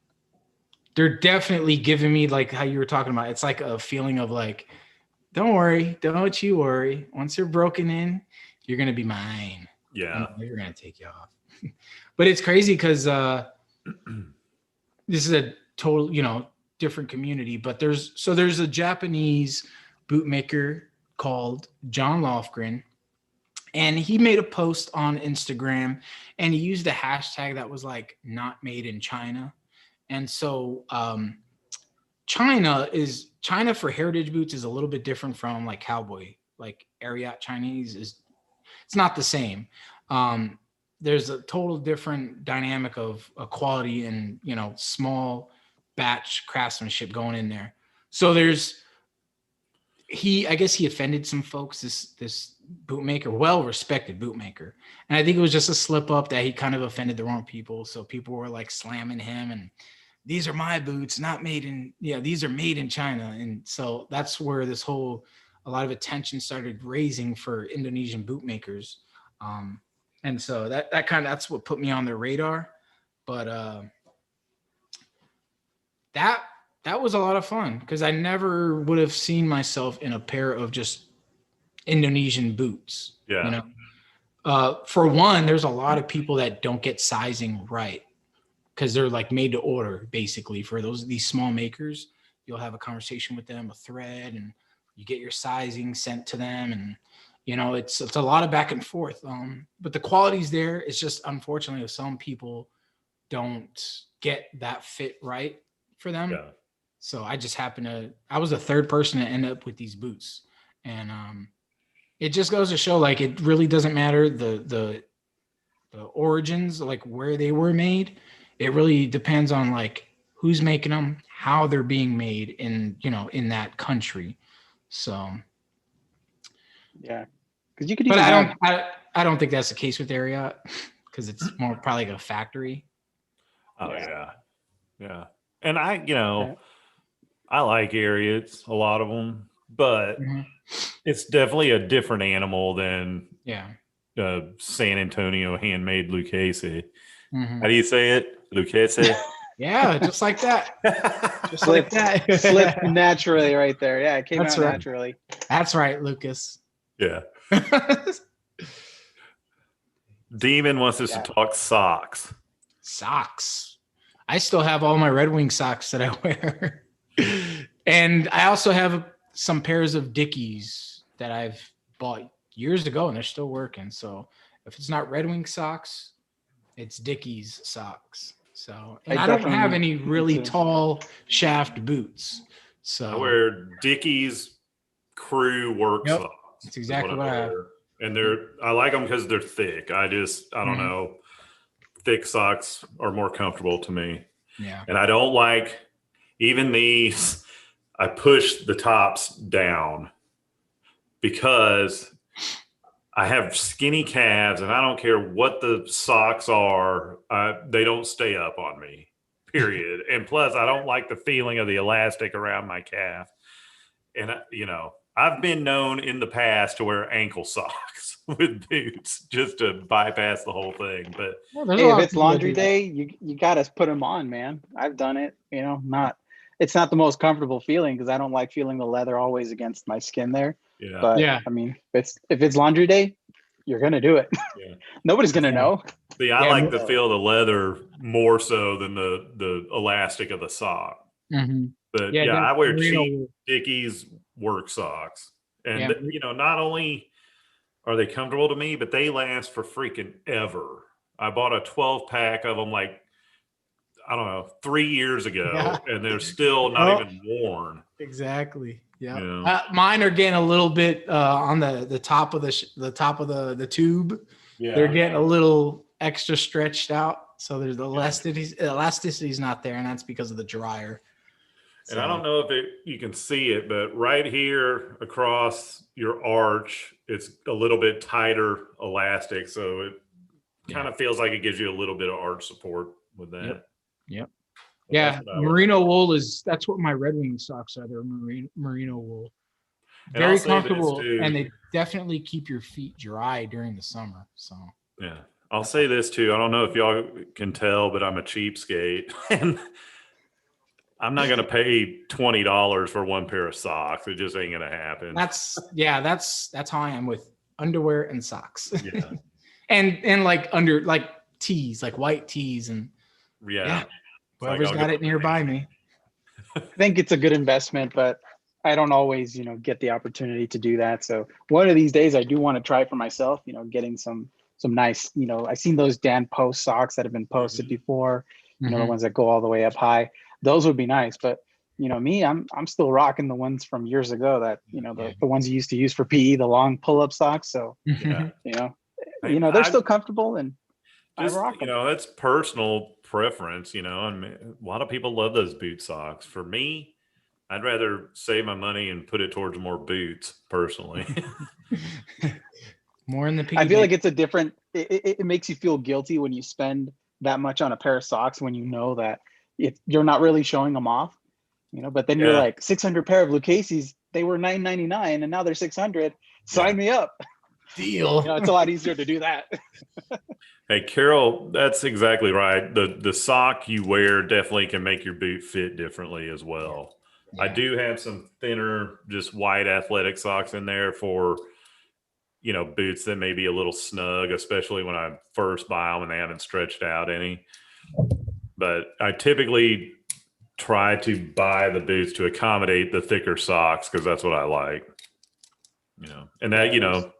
they're definitely giving me, like how you were talking about, it's like a feeling of like, don't worry, don't you worry. Once you're broken in, you're going to be mine. Yeah. You're going to take you off. But it's crazy because this is a total, different community. But there's a Japanese bootmaker called John Lofgren, and he made a post on Instagram, and he used a hashtag that was like not made in China. And so China for heritage boots is a little bit different from like cowboy, like Ariat Chinese it's not the same. There's a total different dynamic of quality and, small batch craftsmanship going in there. So I guess he offended some folks, this bootmaker, well-respected bootmaker. And I think it was just a slip up that he kind of offended the wrong people. So people were like slamming him, and these are my boots, not made in, these are made in China. And so that's where a lot of attention started raising for Indonesian bootmakers. And so that's what put me on their radar. But that was a lot of fun, because I never would have seen myself in a pair of just Indonesian boots. Yeah. For one, there's a lot of people that don't get sizing right, because they're like made to order basically for these small makers. You'll have a conversation with them, a thread, and you get your sizing sent to them, and it's a lot of back and forth. But the quality's there. It's just, unfortunately, some people don't get that fit right for them. Yeah. So I just I was the third person to end up with these boots. And it just goes to show, like, it really doesn't matter the origins, like where they were made. It really depends on like who's making them, how they're being made in that country. So yeah, because you could. But I don't think that's the case with Ariat, because it's more probably like a factory. Oh yeah. And I like Ariats, a lot of them, but it's definitely a different animal than San Antonio handmade Lucchese. How do you say it? Lucchese? Yeah, just like that. Just like that. Slipped naturally right there. Yeah, it came out right. naturally. That's right, Lucas. Yeah. Demon wants us to talk socks. Socks. I still have all my Red Wing socks that I wear. And I also have some pairs of Dickies that I've bought years ago, and they're still working. So if it's not Red Wing socks, it's Dickies socks. So, and I I don't have definitely any need really to- tall shaft boots. So I wear Dickies crew work Yep. socks. That's is exactly what I have. And I like them because they're thick. I don't Mhm. know. Thick socks are more comfortable to me. Yeah. And I don't like even these. I push the tops down because I have skinny calves and I don't care what the socks are. They don't stay up on me, period. And plus, I don't like the feeling of the elastic around my calf. And, I've been known in the past to wear ankle socks with boots just to bypass the whole thing. But Well, there's a Hey, lot if of it's people that laundry do that. day, you gotta put them on, man. I've done it. It's not the most comfortable feeling because I don't like feeling the leather always against my skin there. yeah, But Yeah. I mean, if it's laundry day, you're gonna do it. yeah. Nobody's gonna Yeah. know. See, I Yeah, like to feel the leather more so than the elastic of the sock. Mhm. But Yeah, yeah, that I wear merino cheap wool. Dickies work socks. Yeah. And, not only are they comfortable to me, but they last for freaking ever. I bought a 12 pack of them like, I don't know, 3 years ago, Yeah. and they're still not Well, even worn. Exactly. Yeah. Yeah. Mine are getting a little bit on the top of the top of the tube. Yeah. They're getting a little extra stretched out. So there's the elasticity's not there, and that's because of the dryer. And I don't know if you can see it, but right here across your arch, it's a little bit tighter elastic. So it kind of feels like it gives you a little bit of arch support with that. Yep. But Yeah, that's what I wear. merino wool that's what my Red Wing socks are. They're merino wool. And I'll Very say this, comfortable, too. and they definitely keep your feet dry during the summer. So Yeah. I'll say this too. I don't know if y'all can tell, but I'm a cheapskate. And I'm not going to pay $20 for one pair of socks. It just ain't going to happen. that's how I am with underwear and socks. Yeah. and like like tees, like white tees, and Yeah. whoever's got it nearby me. I think it's a good investment, but I don't always, get the opportunity to do that. So one of these days I do want to try it for myself, getting some nice, I've seen those Dan Post socks that have been posted before, the ones that go all the way up high. Those would be nice. But me, I'm still rocking the ones from years ago that, the ones you used to use for PE, the long pull-up socks. So, Yeah. they're still comfortable and just, I rock them. that's personal preference, and a lot of people love those boot socks. For me, I'd rather save my money and put it towards more boots personally. More in the PE. I feel like it's a different, it makes you feel guilty when you spend that much on a pair of socks when you know that you're not really showing them off, but then you're like 600 pair of Lucchese's, they were $9.99 and now they're 600. Sign me up. Deal. It's a lot easier to do that. Hey, Carol, that's exactly right. The sock you wear definitely can make your boot fit differently as well. Yeah. I do have some thinner, just white athletic socks in there for, boots that may be a little snug, especially when I first buy them and they haven't stretched out any. But I typically try to buy the boots to accommodate the thicker socks because that's what I like. And that,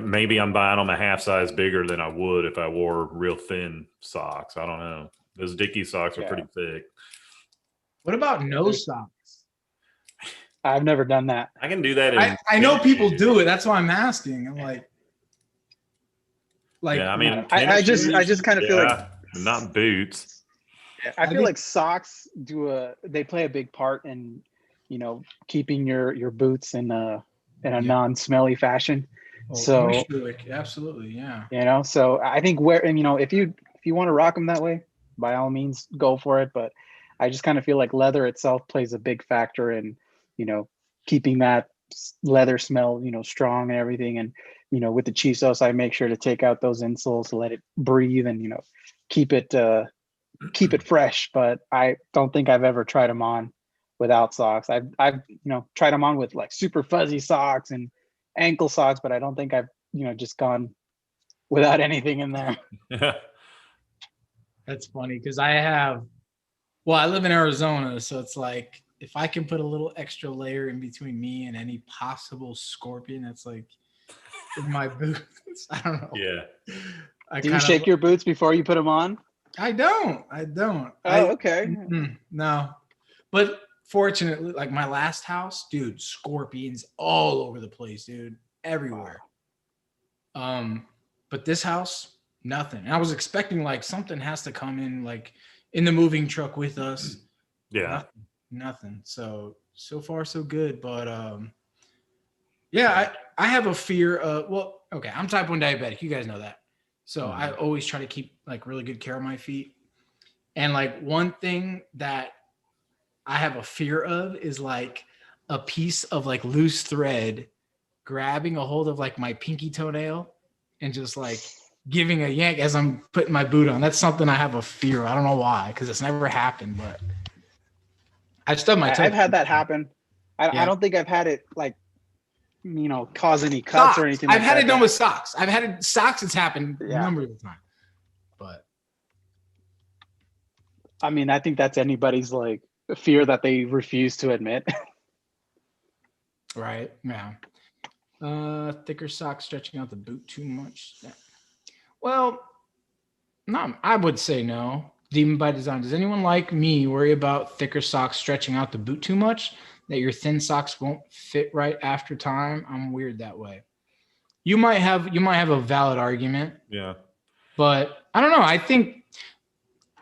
maybe I'm buying them a half size bigger than I would if I wore real thin socks. I don't know. Those Dickies socks are pretty thick. What about no socks? I've never done that. I can do that. I know people do it. That's why I'm asking. I'm like, yeah, I mean, I just kind of feel like not boots. I feel like socks they play a big part in, keeping your boots in a non-smelly fashion. So absolutely, yeah. So I think if you want to rock them that way, by all means, go for it. But I just kind of feel like leather itself plays a big factor in, keeping that leather smell, strong and everything. And, with the Chisos, I make sure to take out those insoles to let it breathe and, keep it fresh. But I don't think I've ever tried them on without socks. I've tried them on with like super fuzzy socks and ankle socks, but I don't think I've just gone without anything in there. That's funny because I live in Arizona, so it's like if I can put a little extra layer in between me and any possible scorpion that's like in my boots, I don't know. Yeah. Do you shake your boots before you put them on? I don't. Oh, okay. No, but fortunately, like my last house, dude, scorpions all over the place, dude, everywhere. But this house, nothing. And I was expecting like something has to come in, like in the moving truck with us. Yeah. Nothing. So far so good. But yeah, I have a fear of, well, okay, I'm type 1 diabetic. You guys know that. So I always try to keep like really good care of my feet. And like one thing that I have a fear of is like a piece of like loose thread grabbing a hold of like my pinky toenail and just like giving a yank as I'm putting my boot on. That's something I have a fear of. I don't know why, because it's never happened, but I've stubbed my toe. I've had that happen. I don't think I've had it like, cause any cuts socks. or anything. I've had it done with socks. Socks. It's happened a Yeah. number of times, but I mean, I think that's anybody's like fear that they refuse to admit. right, yeah. Thicker socks stretching out the boot too much. Yeah. Well, no, I would say no. Demon by design. Does anyone like me worry about thicker socks stretching out the boot too much? That your thin socks won't fit right after time? I'm weird that way. You might have a valid argument. Yeah. But I don't know. I think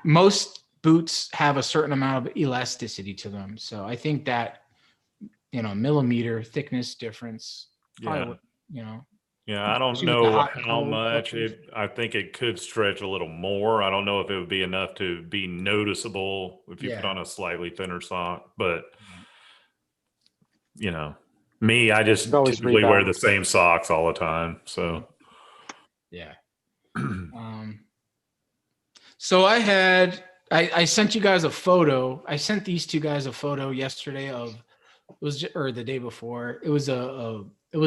most boots have a certain amount of elasticity to them. So I think that, millimeter thickness difference. Yeah. Yeah, I don't She was the know hot how cold much fluctuation. I think it could stretch a little more. I don't know if it would be enough to be noticeable if you put Yeah. on a slightly thinner sock, but me, I just Could always typically wear rebound. the same socks all the time. So Yeah. So I sent you guys a photo. I sent these two guys a photo yesterday or the day before. It was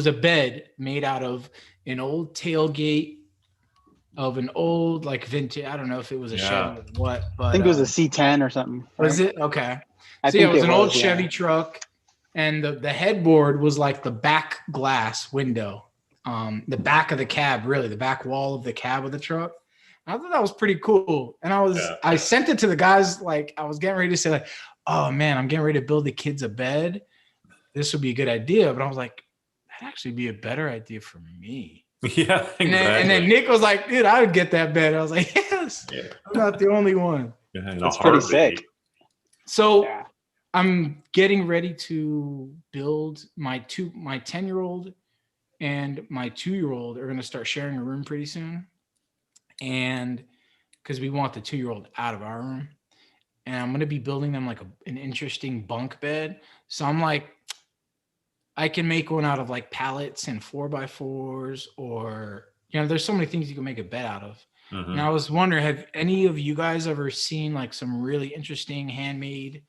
a bed made out of an old tailgate of an old like vintage. I don't know if it was a Chevy or what, but I think it was a C10 or something. Was it? Okay. I So yeah, think it was an old yeah. Chevy truck, and the headboard was like the back glass window, the back of the cab, really the back wall of the cab of the truck. I thought that was pretty cool, and I sent it to the guys. Like I was getting ready to say like, oh man, I'm getting ready to build the kids a bed. This would be a good idea, but I was like, that'd actually be a better idea for me. yeah, exactly. And then Nick was like, dude, I would get that bed. I was like, yes, I'm not the only one. It's pretty sick. So I'm getting ready to build my 10-year-old and my 2-year-old are going to start sharing a room pretty soon. And because we want the 2-year-old out of our room, and I'm going to be building them like an interesting bunk bed. So I'm like, I can make one out of like pallets and 4x4s, or, there's so many things you can make a bed out of. Mm-hmm. And I was wondering, have any of you guys ever seen like some really interesting handmade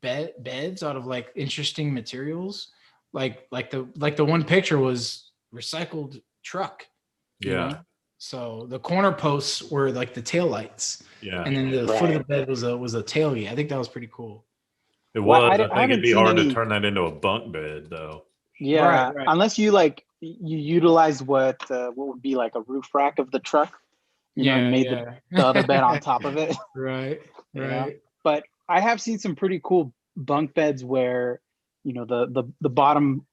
beds out of like interesting materials? Like the one picture was recycled truck. Yeah. So the corner posts were like the tail lights. Yeah. And then the foot of the bed was a tailgate. I think that was pretty cool. It was. I think it'd be hard to turn that into a bunk bed, though. Yeah, right. Unless you you utilize what would be like a roof rack of the truck, and made the other bed on top of it. Right. But I have seen some pretty cool bunk beds where the bottom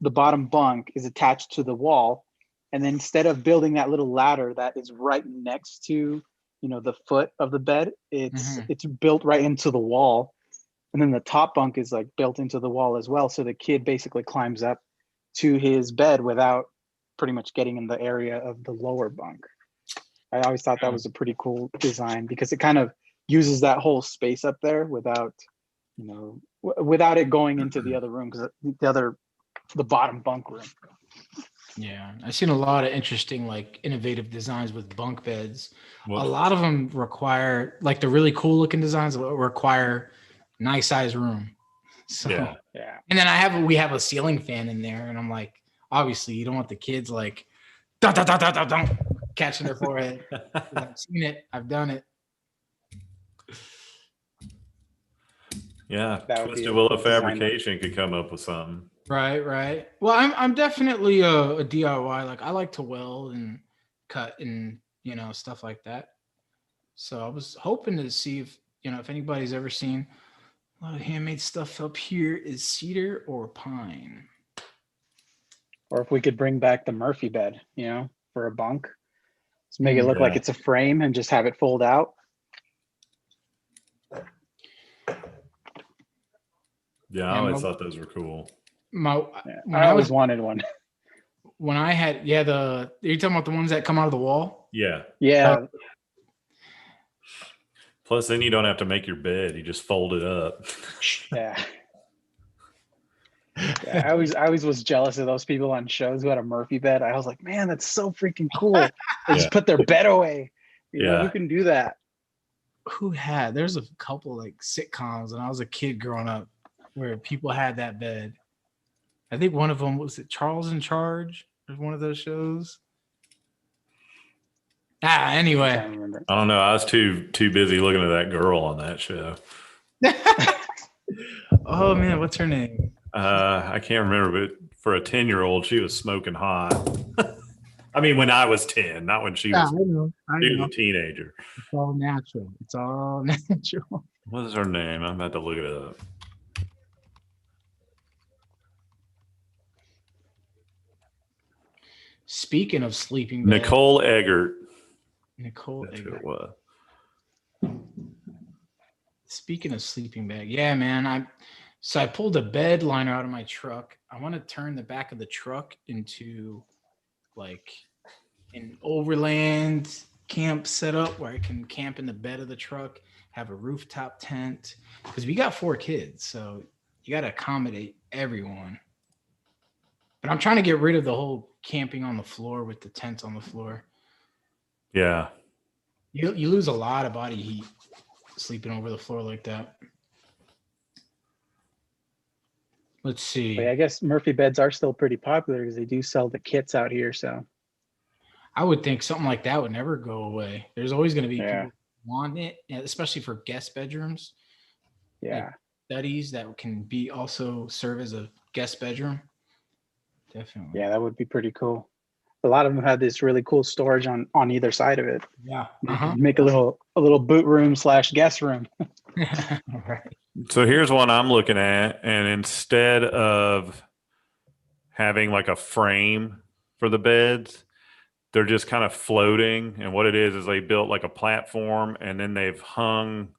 bunk is attached to the wall, and then instead of building that little ladder that is right next to the foot of the bed, it's built right into the wall. And then the top bunk is like built into the wall as well. So the kid basically climbs up to his bed without pretty much getting in the area of the lower bunk. I always thought that was a pretty cool design because it kind of uses that whole space up there without it going into the other room, because the bottom bunk room. Yeah, I've seen a lot of interesting, like innovative designs with bunk beds. What? A lot of them require, like the really cool looking designs require nice size room. So yeah. And then we have a ceiling fan in there, and I'm like, obviously you don't want the kids like dun, dun, dun, dun, dun, dun, catching their forehead. I've seen it, I've done it. Yeah, Twisted Willow Fabrication could come up with something. Right. Well, I'm definitely a DIY. Like I like to weld and cut and stuff like that. So I was hoping to see if, if anybody's ever seen a lot of handmade stuff up here is cedar or pine. Or if we could bring back the Murphy bed, for a bunk. Just make it look like it's a frame and just have it fold out. Yeah, I always thought those were cool. I always wanted one. When I had, are you talking about the ones that come out of the wall? Yeah. Yeah. Plus, then you don't have to make your bed; you just fold it up. Yeah. Yeah, I always was jealous of those people on shows who had a Murphy bed. I was like, man, that's so freaking cool. They just put their bed away. Who can do that? There's a couple like sitcoms when I was a kid growing up where people had that bed. I think one of them was it Charles in Charge? There's one of those shows. Anyway. I don't know. I was too busy looking at that girl on that show. Oh man, what's her name? I can't remember, but for a 10-year-old, she was smoking hot. I mean, when I was 10, not when she was. She was a teenager. It's all natural. It's all natural. What is her name? I'm about to look it up. Speaking of sleeping bag, Nicole Eggert. That's who it was. Speaking of sleeping bag, yeah, man. I pulled a bed liner out of my truck. I want to turn the back of the truck into like an overland camp setup where I can camp in the bed of the truck, have a rooftop tent, because we got 4 kids, so you got to accommodate everyone. But I'm trying to get rid of the whole camping on the floor with the tent on the floor. Yeah. You lose a lot of body heat sleeping over the floor like that. Let's see. I guess Murphy beds are still pretty popular because they do sell the kits out here. So I would think something like that would never go away. There's always going to be people who want it, especially for guest bedrooms. Yeah. Like studies that can be also serve as a guest bedroom. Definitely. Yeah, that would be pretty cool. A lot of them have this really cool storage on either side of it. Yeah. Make a little boot room / guest room. Right. So here's one I'm looking at, and instead of having like a frame for the beds, they're just kind of floating. And what it is they built like a platform, and then they've hung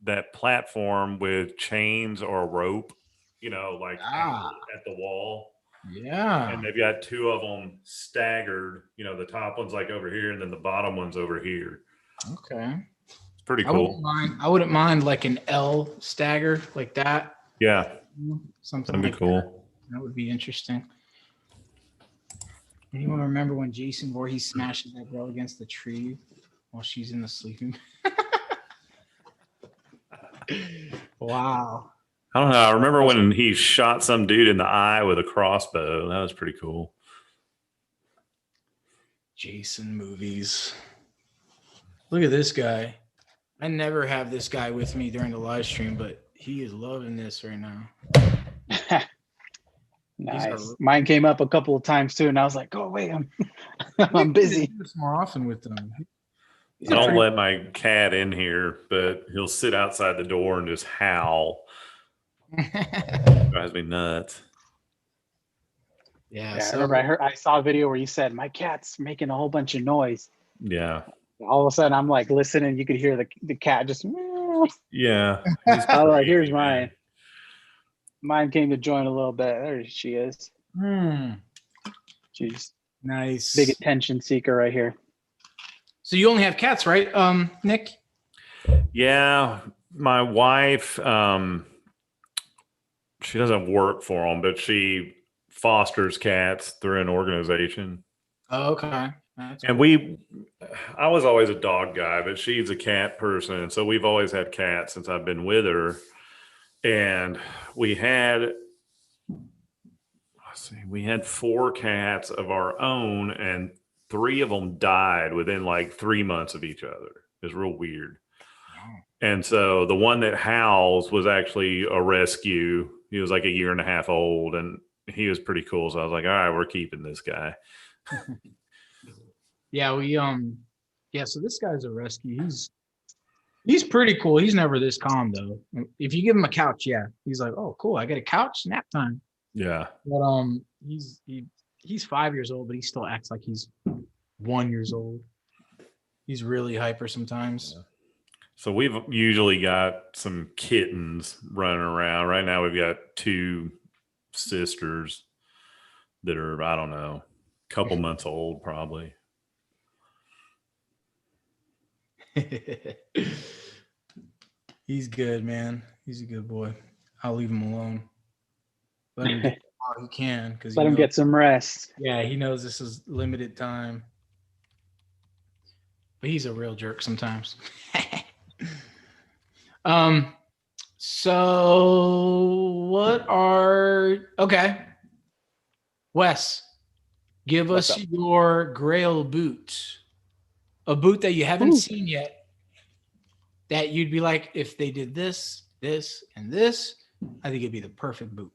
that platform with chains or a rope, like at the wall. Yeah. And they've got 2 of them staggered. The top one's like over here, and then the bottom one's over here. Okay. It's pretty cool. I wouldn't mind like an L stagger like that. Yeah. Something that'd be like cool. That would be interesting. Anyone remember when Jason Voorhees smashes that girl against the tree while she's in the sleeping? Wow. I don't know. I remember when he shot some dude in the eye with a crossbow. That was pretty cool. Jason movies. Look at this guy. I never have this guy with me during the live stream, but he is loving this right now. Nice. Mine came up a couple of times too, and I was like, "Go away, I'm busy." Do this more often with them. I don't let my cat in here, but he'll sit outside the door and just howl. Drives me nuts. Yeah, so, I remember I saw a video where you said my cat's making a whole bunch of noise. Yeah. All of a sudden, I'm like listening. You could hear the cat just. Yeah. All right, here's mine. Mine came to join a little bit. There she is. She's nice. Big attention seeker right here. So you only have cats, right, Nick? Yeah, my wife. She doesn't work for them, but she fosters cats through an organization. Oh, okay. And I was always a dog guy, but she's a cat person. And so we've always had cats since I've been with her. And we had 4 cats of our own, and 3 of them died within like 3 months of each other. It was real weird. Wow. And so the one that howls was actually a rescue. He was like 1.5 years old, and he was pretty cool. So I was like, all right, we're keeping this guy. Yeah, so this guy's a rescue. He's He's pretty cool. He's never this calm though. If you give him a couch, yeah, he's like, oh, cool. I got a couch, nap time. Yeah. But he's 5 years old, but he still acts like he's 1 year old. He's really hyper sometimes. Yeah. So we've usually got some kittens running around. Right now we've got 2 sisters that are, I don't know, a couple months old probably. He's good, man. He's a good boy. I'll leave him alone. Let him get all he can because Let him get some rest. Yeah, he knows this is limited time. But he's a real jerk sometimes. So what are Wes, give What's us up? your Grail boot. A boot that you haven't seen yet. That you'd be like, if they did this, this, and this, I think it'd be the perfect boot.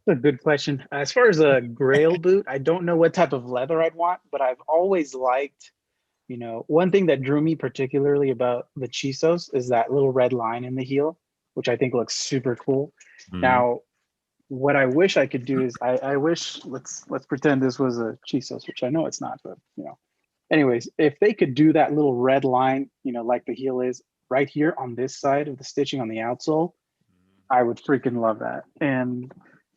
That's a good question. As far as a Grail boot, I don't know what type of leather I'd want, but I've always liked, one thing that drew me particularly about the Chisos is that little red line in the heel, which I think looks super cool. Mhm. Now, what I wish I could do is I wish let's pretend this was a Chisos, which I know it's not, but anyways, if they could do that little red line, like the heel is right here on this side of the stitching on the outsole, I would freaking love that. And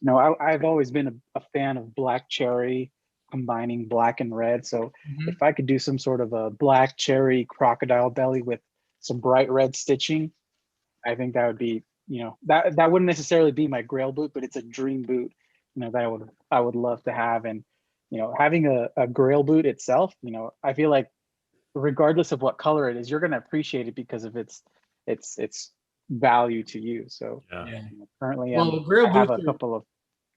I've always been a fan of black cherry combining black and red. So if I could do some sort of a black cherry crocodile belly with some bright red stitching, I think that would be, that wouldn't necessarily be my Grail boot, but it's a dream boot, that I would love to have. And, having a Grail boot itself, I feel like regardless of what color it is, you're going to appreciate it because of its value to you. So Yeah. currently Well, I have a couple of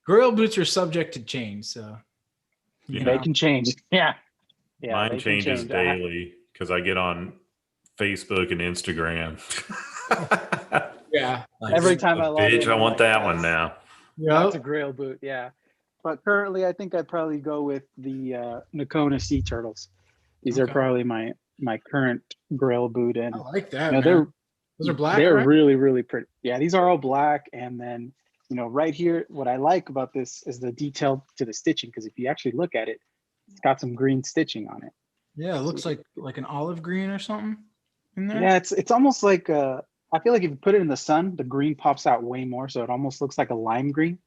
Grail boots are subject to change, so they can change. Yeah. Mine changes daily because I get on Facebook and Instagram. Yeah. Every time I log in, I I'm want like, that one now. That's a Grail boot. Yeah. But currently I think I'd probably go with the Nakona Sea Turtles. These are probably my current Grail boot. And I like that. Man. Those are black. They're right? really, really pretty. Yeah, these are all black. And then, right here, what I like about this is the detail to the stitching. Because if you actually look at it, it's got some green stitching on it. Yeah, it looks like an olive green or something in there. Yeah, it's almost like I feel like if you put it in the sun, the green pops out way more. So it almost looks like a lime green,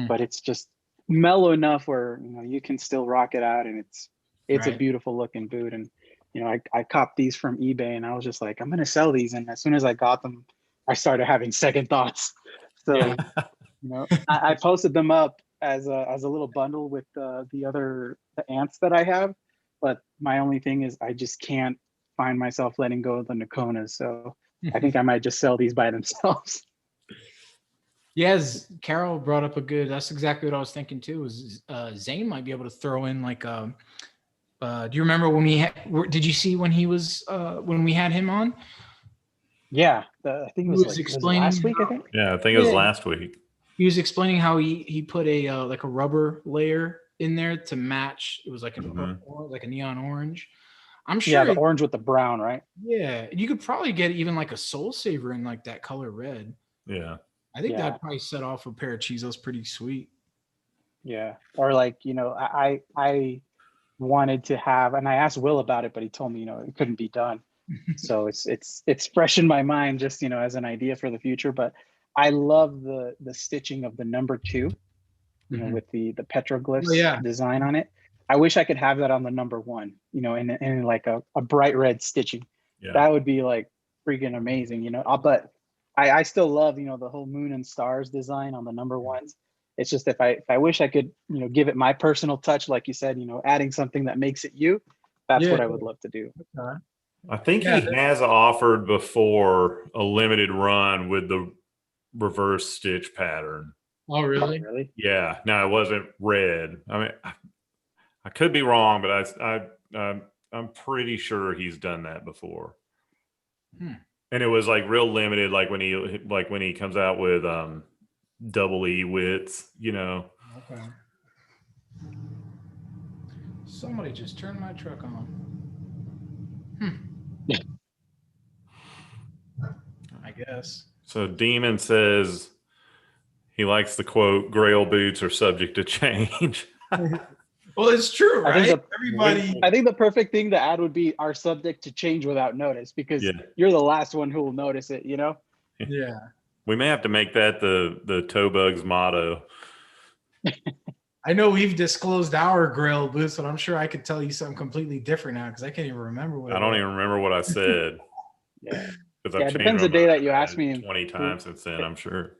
but it's just mellow enough where you can still rock it out, and it's a beautiful looking boot. And I copped these from eBay, and I was just like, I'm gonna sell these. And as soon as I got them, I started having second thoughts. So I posted them up as a little bundle with the ants that I have. But my only thing is I just can't find myself letting go of the Nakonas. So I think I might just sell these by themselves. Yes, Carol brought up that's exactly what I was thinking too, was Zane might be able to throw in like do you remember when did you see when he was when we had him on? Yeah, I think it was explaining last week, I think. Yeah, I think it was last week. He was explaining how he put a like a rubber layer in there to match. It was like like a neon orange. I'm sure. Yeah, the orange with the brown, right? Yeah, you could probably get even like a Soul Saver in like that color red. Yeah, I think that'd probably set off a pair of Chisos pretty sweet. Yeah, or like I wanted to have, and I asked Will about it, but he told me it couldn't be done. So it's fresh in my mind, just as an idea for the future. But I love the stitching of the number 2, with the petroglyphs design on it. I wish I could have that on the number 1, in like a bright red stitching. Yeah. That would be like freaking amazing, but I still love, the whole moon and stars design on the number 1s. It's just if I wish I could, give it my personal touch, like you said, adding something that makes it you. That's what I would love to do. Okay. I think he has offered before a limited run with the reverse stitch pattern. Oh, really? Oh, really? Yeah. No, it wasn't red. I mean, I could be wrong, but I'm pretty sure he's done that before. And it was like real limited, like when he comes out with double E widths, Okay. Somebody just turned my truck on. I guess. So Demon says he likes the quote, Grail boots are subject to change. Well, it's true, I think right? the Everybody. I think the perfect thing to add would be are subject to change without notice, because Yeah. you're the last one who will notice it, you know? Yeah. We may have to make that the Toe Bugs motto. I know we've disclosed our Grail boots, but I'm sure I could tell you something completely different now because I can't even remember what I don't even remember what I said. Yeah. Because Yeah, I've it changed depends my the day mind that you ask me. 20 times since then, I'm sure.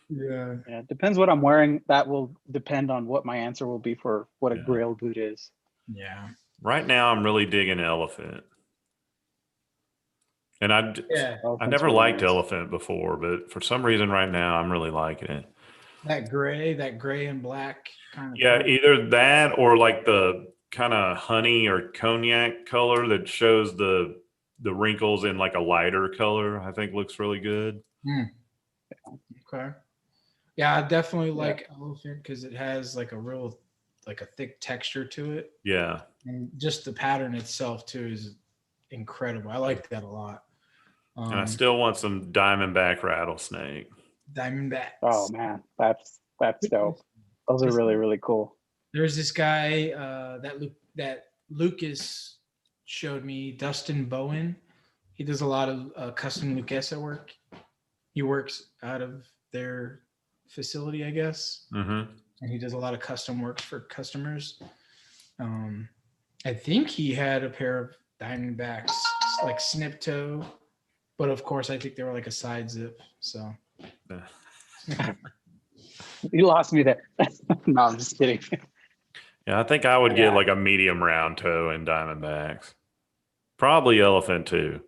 Yeah. Yeah, it depends what I'm wearing. That will depend on what my answer will be for what a Yeah. Grail boot is. Yeah. Right now, I'm really digging Elephant. And I Elephant's never really liked nice. Elephant before, but for some reason right now, I'm really liking it. That gray and black kind of. Yeah, color. either that or like the kind of honey or cognac color that shows the wrinkles in like a lighter color, I think looks really good. Okay. Yeah, I definitely like Elephant because it has like a thick texture to it. Yeah. And just the pattern itself too is incredible. I like that a lot. And I still want some Diamondback rattlesnake. Diamondbacks. Oh man, that's dope. Those are really, really cool. There's this guy that Lucas showed me, Dustin Bowen. He does a lot of custom Lucasa work. He works out of their facility, I guess, Mm-hmm. and he does a lot of custom work for customers. I think he had a pair of Diamondbacks, like snip toe, but of course, I think they were like a side zip. So You lost me there. No, I'm just kidding. Yeah, I think I would get like a medium round toe in Diamondbacks. Probably Elephant too.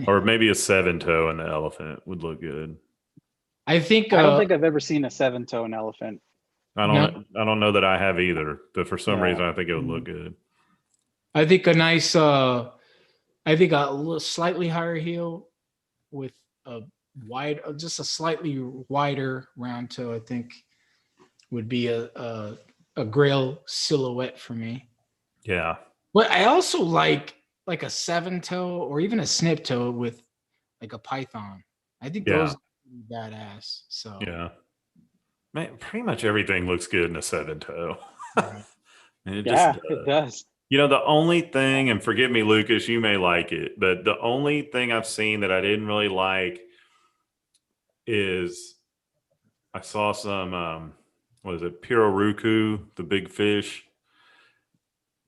Or maybe a 7-toe in the Elephant would look good. I think I don't think I've ever seen a 7-tone elephant. I don't know that I have either, but for some Yeah. reason I think it would look good. I think a nice, I think a little slightly higher heel with a just a slightly wider round toe, I think would be a Grail silhouette for me. Yeah. But I also like a 7-toe or even a snip toe with like a python. I think those are badass. So yeah, man, pretty much everything looks good in a 7-toe. Right. It does. You know, the only thing, and forgive me, Lucas, you may like it, but the only thing I've seen that I didn't really like is I saw some, what is it, Pirarucu, the big fish.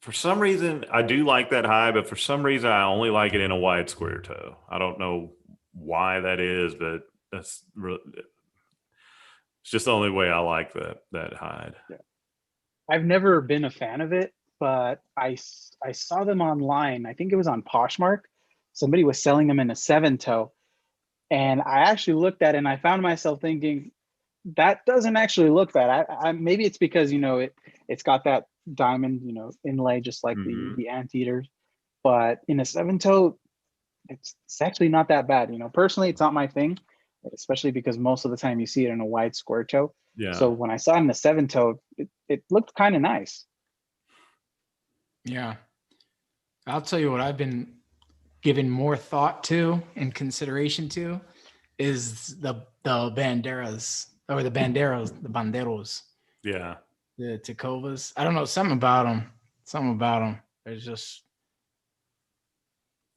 For some reason, I do like that high, but for some reason, I only like it in a wide square toe. I don't know why that is, but that's really, it's just the only way I like that hide. Yeah. I've never been a fan of it, but I saw them online. I think it was on Poshmark. Somebody was selling them in a 7-toe. And I actually looked at it and I found myself thinking, that doesn't actually look bad. I maybe it's because, you know, it's got that diamond, you know, inlay, just like the anteaters. But in a 7-toe, it's actually not that bad. You know, personally, it's not my thing, especially because most of the time you see it in a wide square toe. Yeah. So when I saw it in the 7-toe, it looked kind of nice. Yeah. I'll tell you what I've been giving more thought to and consideration to is the banderas or the banderos. Yeah. The Tacovas. I don't know, something about them. There's just,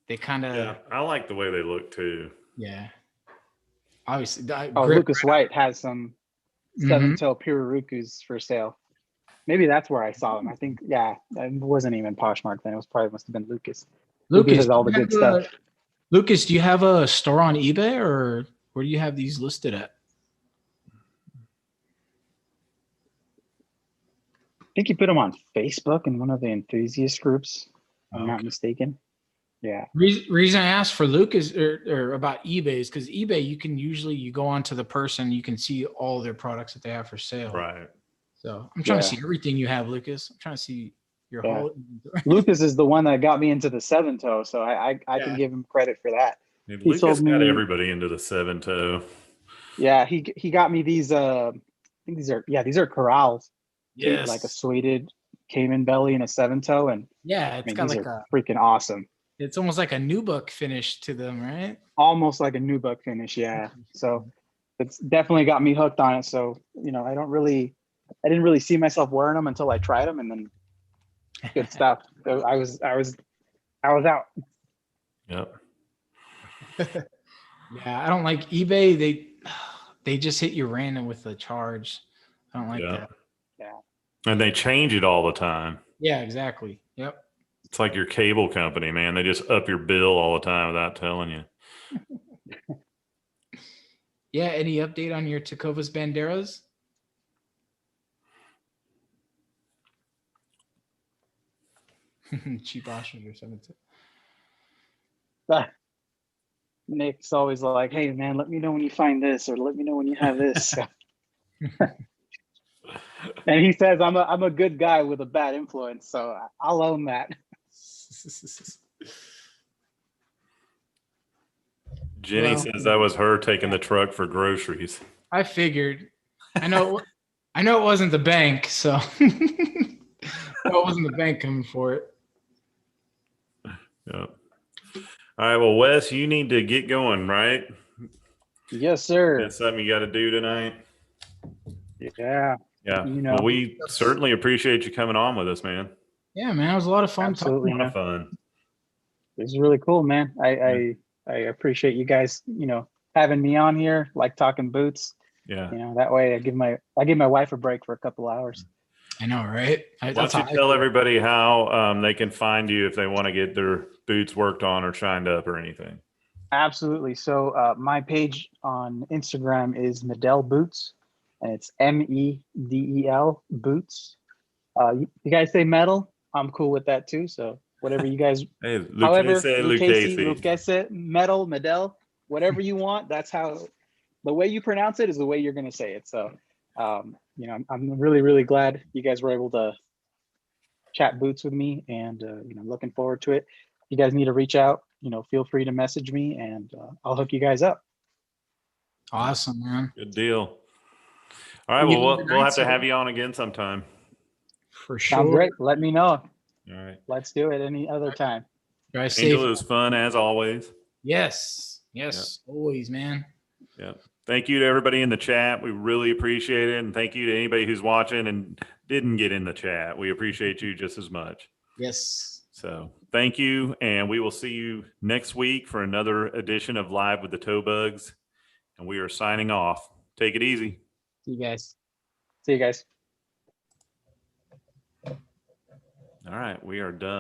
they kind of. Yeah, I like the way they look too. Yeah. Obviously. Lucas White has some 7-toe Pirarucus for sale. Maybe that's where I saw them. I think, it wasn't even Poshmark then. It was probably must have been Lucas. Lucas has all the good stuff. Lucas, do you have a store on eBay or where do you have these listed at? I think you put them on Facebook in one of the enthusiast groups. If I'm not mistaken. Yeah. Reason I asked for Lucas or about eBay is because eBay, you go onto the person, you can see all their products that they have for sale. Right. So I'm trying to see everything you have, Lucas. I'm trying to see your whole. Lucas is the one that got me into the 7-toe, so I can give him credit for that. Lucas got everybody into the 7-toe. Yeah, he got me these. I think these are corrals. Yes. Like a suede Cayman belly and a 7-toe, and it's got these like are freaking awesome. It's almost like a nubuck finish to them, right? Almost like a nubuck finish, yeah. So it's definitely got me hooked on it. So I didn't really see myself wearing them until I tried them, and then good stuff. So I was out. Yep. Yeah, I don't like eBay. They just hit you random with the charge. I don't like that. Yeah. And they change it all the time. Yeah, exactly. Yep. It's like your cable company, man. They just up your bill all the time without telling you. Yeah. Any update on your Tecovas Banderas? Cheap option or something. Nick's always like, "Hey man, let me know when you find this, or let me know when you have this." And he says I'm a good guy with a bad influence, so I'll own that. Jenny says that was her taking the truck for groceries. I figured. I know it wasn't the bank, so it wasn't the bank coming for it. Yep. All right. Well, Wes, you need to get going, right? Yes, sir. That's something you got to do tonight. Yeah. Yeah. Well, we certainly appreciate you coming on with us, man. Yeah, man. It was a lot of fun. Absolutely, A lot of fun. It was really cool, man. I appreciate you guys, having me on here, like talking boots. Yeah. That way I give my wife a break for a couple hours. I know, right? Why don't you tell everybody how they can find you if they want to get their boots worked on or shined up or anything? Absolutely. So my page on Instagram is Medel Boots, and it's MEDEL Boots. You guys say metal, I'm cool with that too. So whatever you guys, Hey, Lucchese, metal, Medel, whatever you want. That's how the way you pronounce it is the way you're going to say it. So, I'm really, really glad you guys were able to chat boots with me, and I'm looking forward to it. If you guys need to reach out, feel free to message me, and I'll hook you guys up. Awesome, man. Good deal. All right. Well, we'll have to have you on again sometime. For sure. Sounds great. Let me know. All right. Let's do it any other time. Drive safe. Angel, it was fun as always. Yes. Yep. Always, man. Yeah. Thank you to everybody in the chat. We really appreciate it. And thank you to anybody who's watching and didn't get in the chat. We appreciate you just as much. Yes. So thank you. And we will see you next week for another edition of Live with the Toe Bugs. And we are signing off. Take it easy. See you guys. See you guys. All right. We are done.